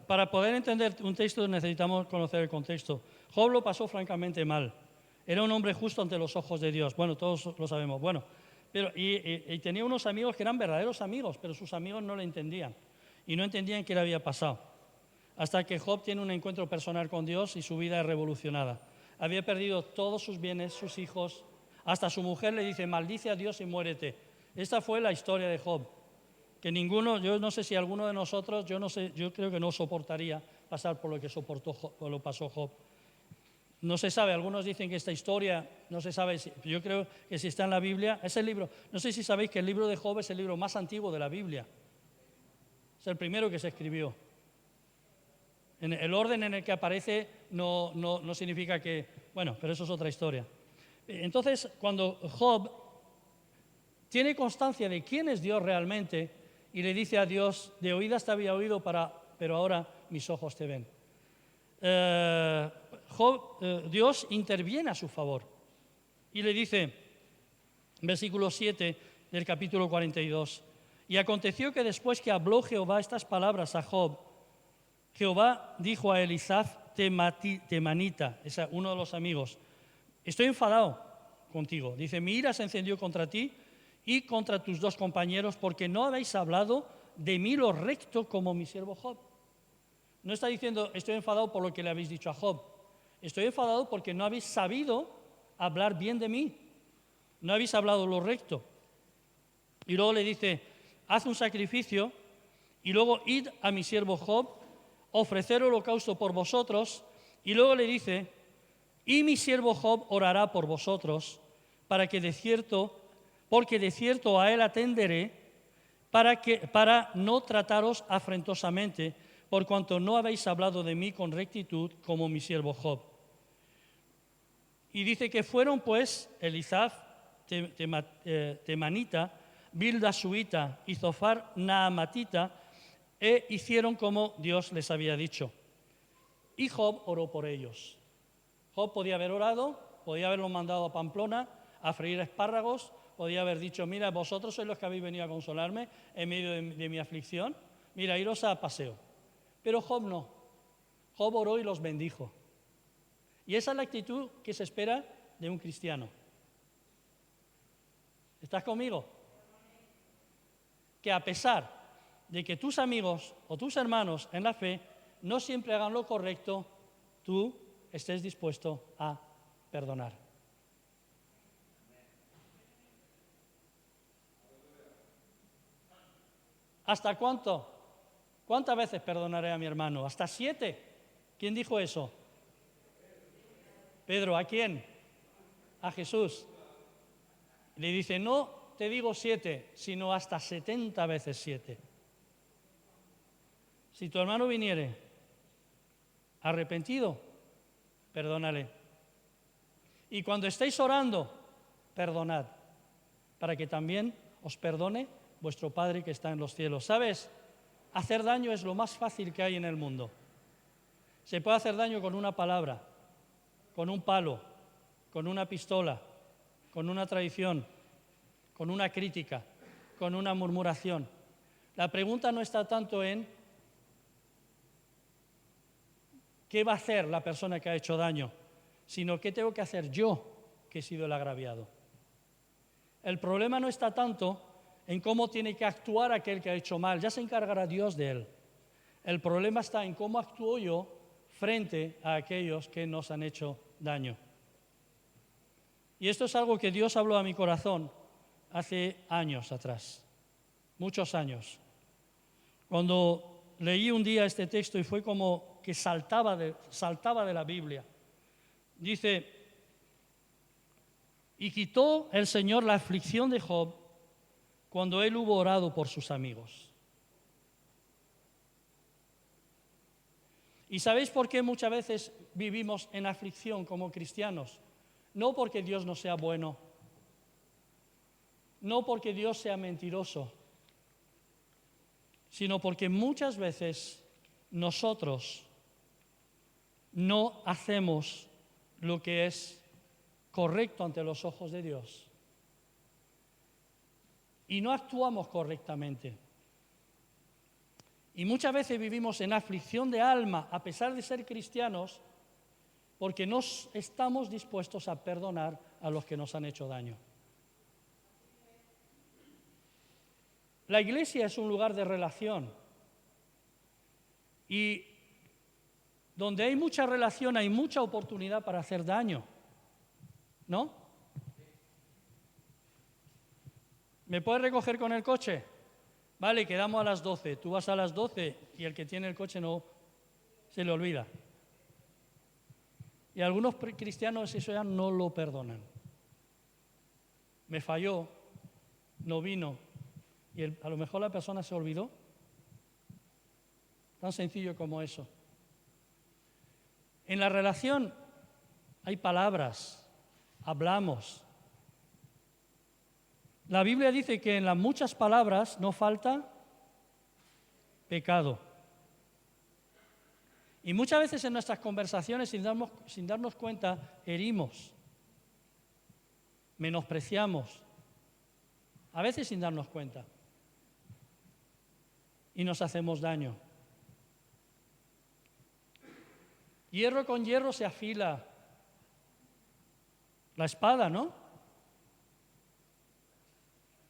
para poder entender un texto necesitamos conocer el contexto. Job lo pasó francamente mal. Era un hombre justo ante los ojos de Dios. Bueno, todos lo sabemos. Bueno, y tenía unos amigos que eran verdaderos amigos, pero sus amigos no le entendían. Y no entendían qué le había pasado. Hasta que Job tiene un encuentro personal con Dios y su vida es revolucionada. Había perdido todos sus bienes, sus hijos. Hasta su mujer le dice, maldice a Dios y muérete. Esta fue la historia de Job. Que ninguno, yo no sé si alguno de nosotros, yo creo que no soportaría pasar por lo que por lo pasó Job. No se sabe, algunos dicen que esta historia, no se sabe, yo creo que si está en la Biblia, es el libro, no sé si sabéis que el libro de Job es el libro más antiguo de la Biblia. Es el primero que se escribió. En el orden en el que aparece no significa que, bueno, pero eso es otra historia. Entonces, cuando Job tiene constancia de quién es Dios realmente y le dice a Dios, de oídas te había oído, pero ahora mis ojos te ven. Dios interviene a su favor y le dice, versículo 7 del capítulo 42, y aconteció que después que habló Jehová estas palabras a Job, Jehová dijo a Elizaf Temanita, uno de los amigos, estoy enfadado contigo. Dice, mi ira se encendió contra ti y contra tus dos compañeros, porque no habéis hablado de mí lo recto como mi siervo Job. No está diciendo, estoy enfadado por lo que le habéis dicho a Job. Estoy enfadado porque no habéis sabido hablar bien de mí. No habéis hablado lo recto. Y luego le dice, haz un sacrificio y luego id a mi siervo Job, ofrecer holocausto por vosotros. Y luego le dice, y mi siervo Job orará por vosotros, porque de cierto a él atenderé, para no trataros afrentosamente, por cuanto no habéis hablado de mí con rectitud como mi siervo Job. Y dice que fueron pues Elizaf Temanita, Bilda Suita y Zofar Naamatita, e hicieron como Dios les había dicho. Y Job oró por ellos. Job podía haber orado, podía haberlo mandado a Pamplona a freír espárragos, podía haber dicho, mira, vosotros sois los que habéis venido a consolarme en medio de mi aflicción, mira, iros a paseo. Pero Job no. Job oró y los bendijo. Y esa es la actitud que se espera de un cristiano. ¿Estás conmigo? Que a pesar de que tus amigos o tus hermanos en la fe no siempre hagan lo correcto, tú estés dispuesto a perdonar. ¿Hasta cuánto? ¿Cuántas veces perdonaré a mi hermano? ¿Hasta 7? ¿Quién dijo eso? Pedro, ¿a quién? A Jesús. Le dice, no te digo 7, sino hasta 70 veces 7. Si tu hermano viniere arrepentido, perdónale. Y cuando estéis orando, perdonad, para que también os perdone vuestro Padre que está en los cielos. ¿Sabes? Hacer daño es lo más fácil que hay en el mundo. Se puede hacer daño con una palabra, con un palo, con una pistola, con una traición, con una crítica, con una murmuración. La pregunta no está tanto en qué va a hacer la persona que ha hecho daño, sino qué tengo que hacer yo, que he sido el agraviado. El problema no está tanto en cómo tiene que actuar aquel que ha hecho mal, ya se encargará Dios de él. El problema está en cómo actúo yo frente a aquellos que nos han hecho daño. Y esto es algo que Dios habló a mi corazón hace años atrás, muchos años. Cuando leí un día este texto y fue como que saltaba de la Biblia. Dice, y quitó el Señor la aflicción de Job cuando él hubo orado por sus amigos. ¿Y sabéis por qué muchas veces vivimos en aflicción como cristianos? No porque Dios no sea bueno, no porque Dios sea mentiroso, sino porque muchas veces nosotros no hacemos lo que es correcto ante los ojos de Dios y no actuamos correctamente. Y muchas veces vivimos en aflicción de alma, a pesar de ser cristianos, porque no estamos dispuestos a perdonar a los que nos han hecho daño. La iglesia es un lugar de relación. Y donde hay mucha relación hay mucha oportunidad para hacer daño. ¿No? ¿Me puedes recoger con el coche? Vale, quedamos a las 12. Tú vas a las 12 y el que tiene el coche no se le olvida. Y algunos cristianos eso ya no lo perdonan. Me falló, no vino, y a lo mejor la persona se olvidó. Tan sencillo como eso. En la relación hay palabras, hablamos. La Biblia dice que en las muchas palabras no falta pecado. Y muchas veces en nuestras conversaciones, sin darnos cuenta, herimos, menospreciamos, a veces sin darnos cuenta, y nos hacemos daño. Hierro con hierro se afila la espada, ¿no?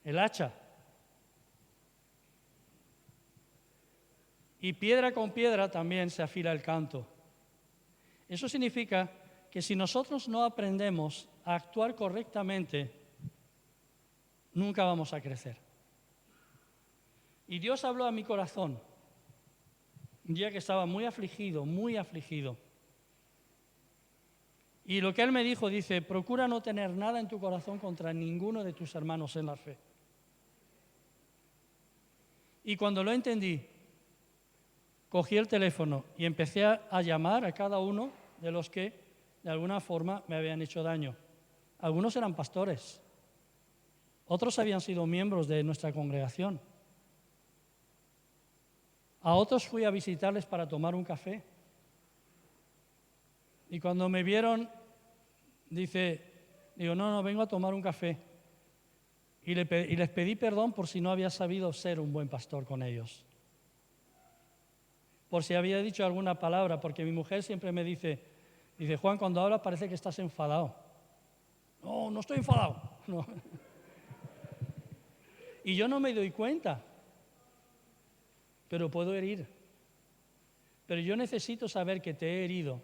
El hacha. Y piedra con piedra también se afila el canto. Eso significa que si nosotros no aprendemos a actuar correctamente, nunca vamos a crecer. Y Dios habló a mi corazón un día que estaba muy afligido, muy afligido. Y lo que Él me dijo, dice, procura no tener nada en tu corazón contra ninguno de tus hermanos en la fe. Y cuando lo entendí, cogí el teléfono y empecé a llamar a cada uno de los que de alguna forma me habían hecho daño. Algunos eran pastores, otros habían sido miembros de nuestra congregación. A otros fui a visitarles para tomar un café. Y cuando me vieron, digo, no, vengo a tomar un café. Y les pedí perdón por si no había sabido ser un buen pastor con ellos. Por si había dicho alguna palabra, porque mi mujer siempre me dice, Juan, cuando hablas parece que estás enfadado. No, no estoy enfadado. No. Y yo no me doy cuenta, pero puedo herir. Pero yo necesito saber que te he herido,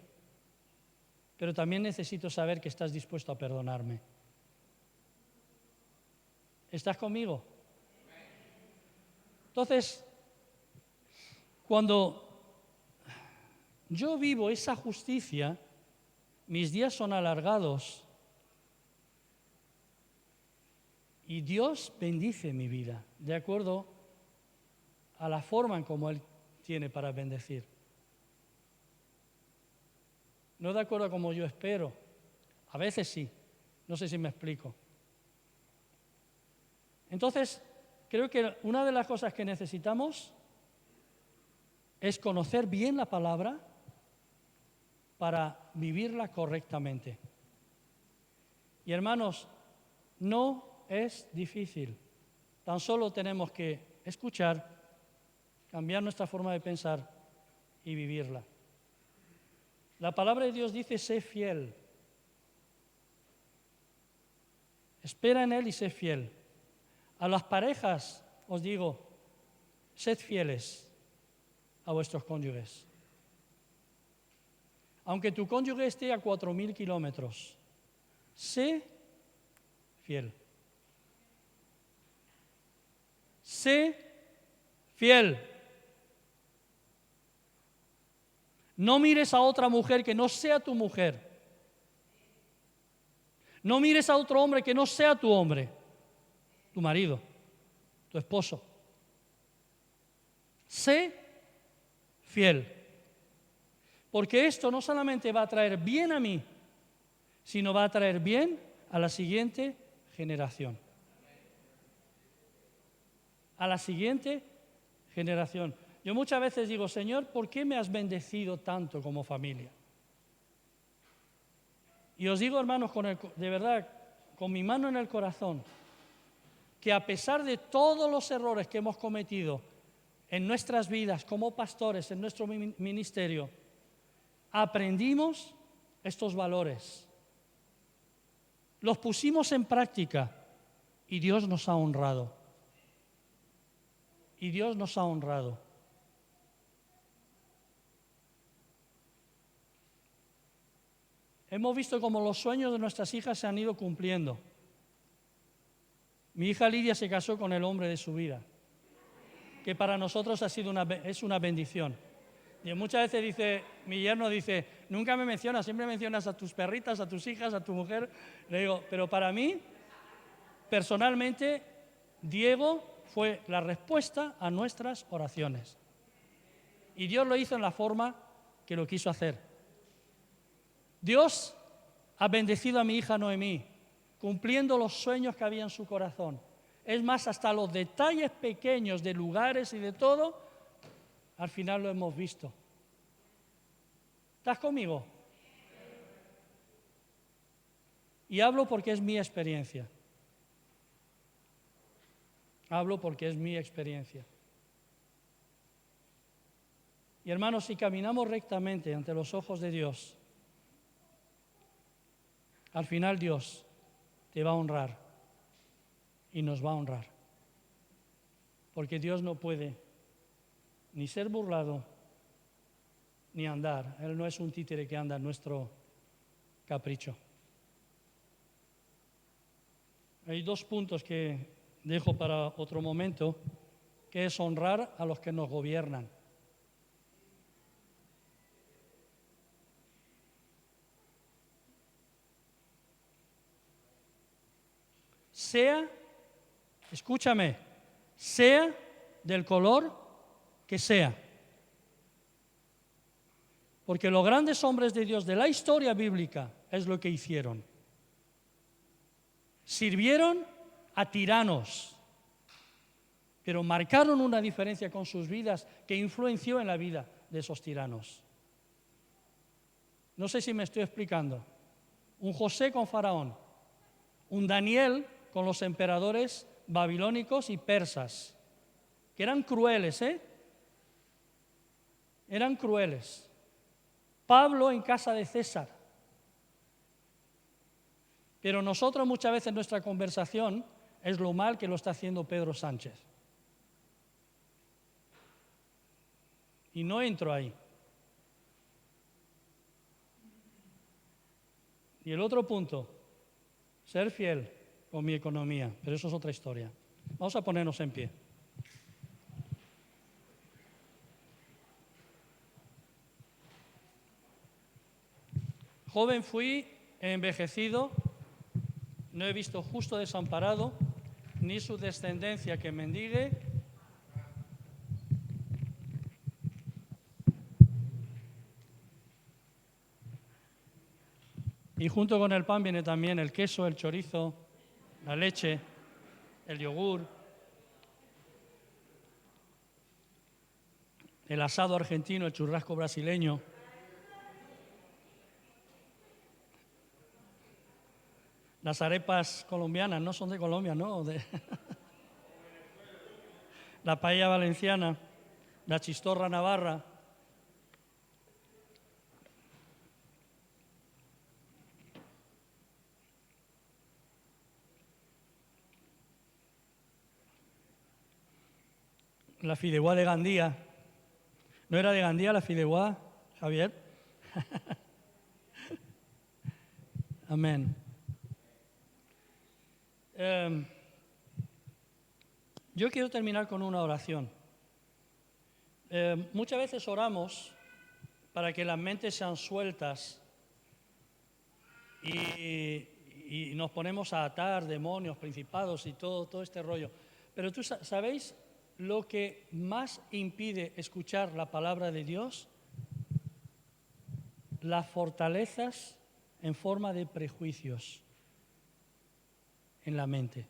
pero también necesito saber que estás dispuesto a perdonarme. ¿Estás conmigo? Entonces, cuando yo vivo esa justicia, mis días son alargados y Dios bendice mi vida de acuerdo a la forma en como Él tiene para bendecir. No de acuerdo a como yo espero. A veces sí. No sé si me explico. Entonces, creo que una de las cosas que necesitamos es conocer bien la palabra para vivirla correctamente. Y hermanos, no es difícil. Tan solo tenemos que escuchar, cambiar nuestra forma de pensar y vivirla. La palabra de Dios dice, sé fiel. Espera en Él y sé fiel. A las parejas os digo, sed fieles a vuestros cónyuges. Aunque tu cónyuge esté a 4.000 kilómetros, sé fiel. Sé fiel. No mires a otra mujer que no sea tu mujer. No mires a otro hombre que no sea tu hombre, tu marido, tu esposo. Sé fiel. Porque esto no solamente va a traer bien a mí, sino va a traer bien a la siguiente generación. A la siguiente generación. Yo muchas veces digo, Señor, ¿por qué me has bendecido tanto como familia? Y os digo, hermanos, de verdad, con mi mano en el corazón, que a pesar de todos los errores que hemos cometido, en nuestras vidas como pastores, en nuestro ministerio, aprendimos estos valores, los pusimos en práctica y Dios nos ha honrado. Y Dios nos ha honrado. Hemos visto cómo los sueños de nuestras hijas se han ido cumpliendo. Mi hija Lidia se casó con el hombre de su vida, que para nosotros es una bendición. Y muchas veces dice, mi yerno dice, nunca me mencionas, siempre mencionas a tus perritas, a tus hijas, a tu mujer. Le digo, pero para mí, personalmente, Diego fue la respuesta a nuestras oraciones. Y Dios lo hizo en la forma que lo quiso hacer. Dios ha bendecido a mi hija Noemí, cumpliendo los sueños que había en su corazón. Es más, hasta los detalles pequeños de lugares y de todo, al final lo hemos visto. ¿Estás conmigo? Y hablo porque es mi experiencia. Hablo porque es mi experiencia. Y hermanos, si caminamos rectamente ante los ojos de Dios, al final Dios te va a honrar y nos va a honrar. Porque Dios no puede ni ser burlado ni andar. Él no es un títere que anda en nuestro capricho. Hay dos puntos que dejo para otro momento, que es honrar a los que nos gobiernan. Escúchame, sea del color que sea. Porque los grandes hombres de Dios de la historia bíblica es lo que hicieron. Sirvieron a tiranos, pero marcaron una diferencia con sus vidas que influenció en la vida de esos tiranos. No sé si me estoy explicando. Un José con Faraón, un Daniel con los emperadores babilónicos y persas, que eran crueles, Eran crueles. Pablo en casa de César. Pero nosotros muchas veces nuestra conversación es lo mal que lo está haciendo Pedro Sánchez. Y no entro ahí. Y el otro punto, ser fiel con mi economía, pero eso es otra historia. Vamos a ponernos en pie. Joven fui, he envejecido, no he visto justo desamparado, ni su descendencia que mendigue. Y junto con el pan viene también el queso, el chorizo, la leche, el yogur, el asado argentino, el churrasco brasileño. Las arepas colombianas no son de Colombia, ¿no? La paella valenciana, la chistorra navarra. La fideuá de Gandía. ¿No era de Gandía la fideuá, Javier? Amén. Yo quiero terminar con una oración. Muchas veces oramos para que las mentes sean sueltas y nos ponemos a atar demonios, principados y todo este rollo. Pero tú sabéis lo que más impide escuchar la palabra de Dios, las fortalezas en forma de prejuicios en la mente.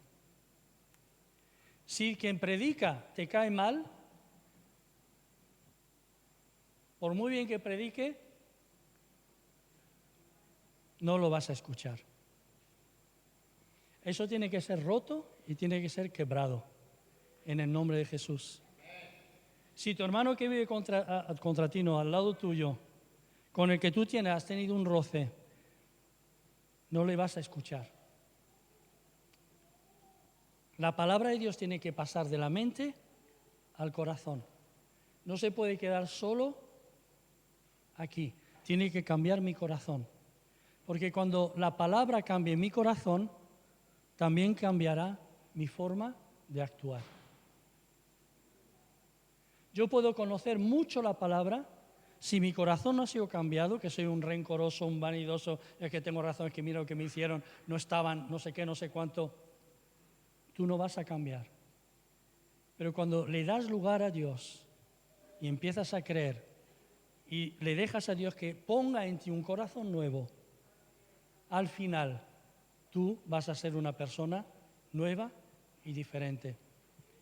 Si quien predica te cae mal, por muy bien que predique, no lo vas a escuchar. Eso tiene que ser roto y tiene que ser quebrado en el nombre de Jesús. Si tu hermano que vive contra ti, no, al lado tuyo, con el que tú has tenido un roce, no le vas a escuchar. La palabra de Dios tiene que pasar de la mente al corazón. No se puede quedar solo aquí. Tiene que cambiar mi corazón. Porque cuando la palabra cambie mi corazón, también cambiará mi forma de actuar. Yo puedo conocer mucho la palabra, si mi corazón no ha sido cambiado, que soy un rencoroso, un vanidoso, es que tengo razón, es que mira lo que me hicieron, no estaban, no sé qué, no sé cuánto, tú no vas a cambiar. Pero cuando le das lugar a Dios y empiezas a creer y le dejas a Dios que ponga en ti un corazón nuevo, al final tú vas a ser una persona nueva y diferente.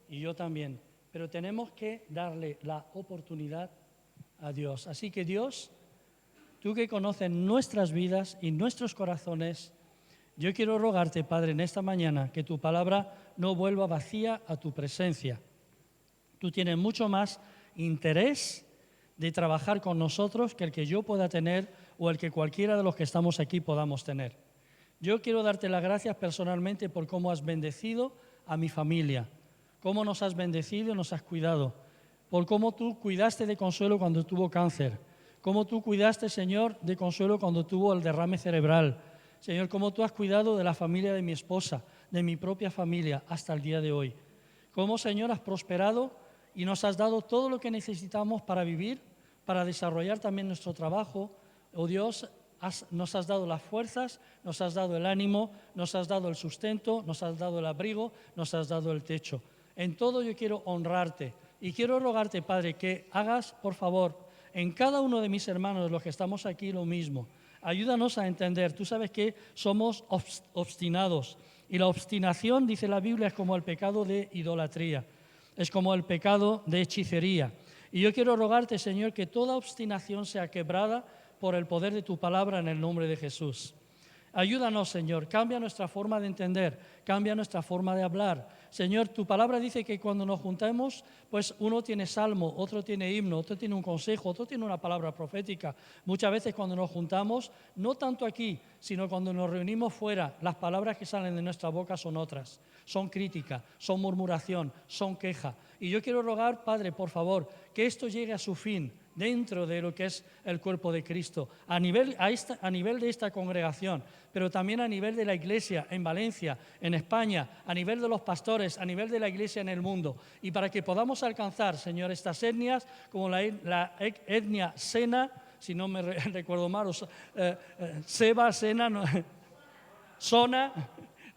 Y yo también. Pero tenemos que darle la oportunidad a Dios. Así que Dios, tú que conoces nuestras vidas y nuestros corazones, yo quiero rogarte, Padre, en esta mañana, que tu palabra no vuelva vacía a tu presencia. Tú tienes mucho más interés de trabajar con nosotros que el que yo pueda tener o el que cualquiera de los que estamos aquí podamos tener. Yo quiero darte las gracias personalmente por cómo has bendecido a mi familia, cómo nos has bendecido y nos has cuidado, por cómo tú cuidaste de Consuelo cuando tuvo cáncer, cómo tú cuidaste, Señor, de Consuelo cuando tuvo el derrame cerebral. Señor, cómo tú has cuidado de la familia de mi esposa, de mi propia familia, hasta el día de hoy. Cómo, Señor, has prosperado y nos has dado todo lo que necesitamos para vivir, para desarrollar también nuestro trabajo. Oh Dios, nos has dado las fuerzas, nos has dado el ánimo, nos has dado el sustento, nos has dado el abrigo, nos has dado el techo. En todo yo quiero honrarte y quiero rogarte, Padre, que hagas, por favor, en cada uno de mis hermanos, los que estamos aquí, lo mismo. Ayúdanos a entender. Tú sabes que somos obstinados y la obstinación, dice la Biblia, es como el pecado de idolatría, es como el pecado de hechicería. Y yo quiero rogarte, Señor, que toda obstinación sea quebrada por el poder de tu palabra en el nombre de Jesús. Ayúdanos, Señor, cambia nuestra forma de entender, cambia nuestra forma de hablar. Señor, tu palabra dice que cuando nos juntamos, pues uno tiene salmo, otro tiene himno, otro tiene un consejo, otro tiene una palabra profética. Muchas veces cuando nos juntamos, no tanto aquí, sino cuando nos reunimos fuera, las palabras que salen de nuestra boca son otras. Son crítica, son murmuración, son queja. Y yo quiero rogar, Padre, por favor, que esto llegue a su fin dentro de lo que es el cuerpo de Cristo, a nivel de esta congregación, pero también a nivel de la iglesia en Valencia, en España, a nivel de los pastores, a nivel de la iglesia en el mundo, y para que podamos alcanzar, Señor, estas etnias, como la etnia Sena, si no me recuerdo mal, Seba, Sena, no, Sona,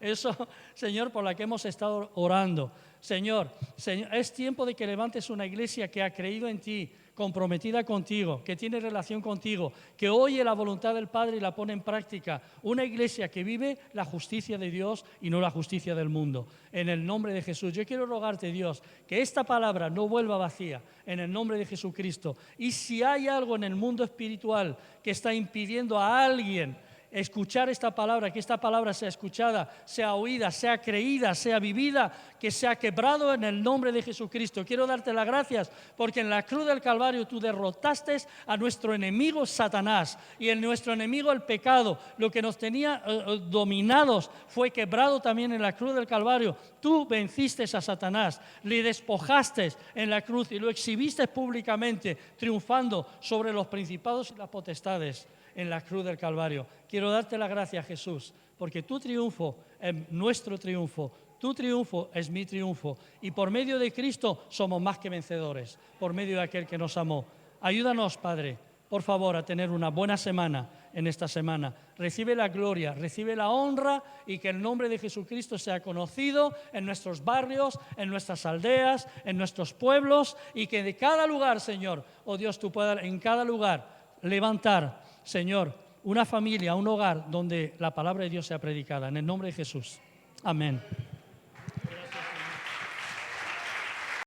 eso, Señor, por la que hemos estado orando. Señor, es tiempo de que levantes una iglesia que ha creído en ti, comprometida contigo, que tiene relación contigo, que oye la voluntad del Padre y la pone en práctica. Una iglesia que vive la justicia de Dios y no la justicia del mundo. En el nombre de Jesús. Yo quiero rogarte, Dios, que esta palabra no vuelva vacía en el nombre de Jesucristo. Y si hay algo en el mundo espiritual que está impidiendo a alguien escuchar esta palabra, que esta palabra sea escuchada, sea oída, sea creída, sea vivida, que sea quebrado en el nombre de Jesucristo. Quiero darte las gracias porque en la cruz del Calvario tú derrotaste a nuestro enemigo Satanás y en nuestro enemigo el pecado, lo que nos tenía dominados fue quebrado también en la cruz del Calvario. Tú venciste a Satanás, le despojaste en la cruz y lo exhibiste públicamente, triunfando sobre los principados y las potestades en la cruz del Calvario. Quiero darte la gracia, Jesús, porque tu triunfo es nuestro triunfo, tu triunfo es mi triunfo, y por medio de Cristo somos más que vencedores, por medio de aquel que nos amó. Ayúdanos, Padre, por favor, a tener una buena semana en esta semana. Recibe la gloria, recibe la honra y que el nombre de Jesucristo sea conocido en nuestros barrios, en nuestras aldeas, en nuestros pueblos, y que de cada lugar, Señor, oh Dios, tú puedas en cada lugar levantar, Señor, una familia, un hogar donde la palabra de Dios sea predicada. En el nombre de Jesús. Amén.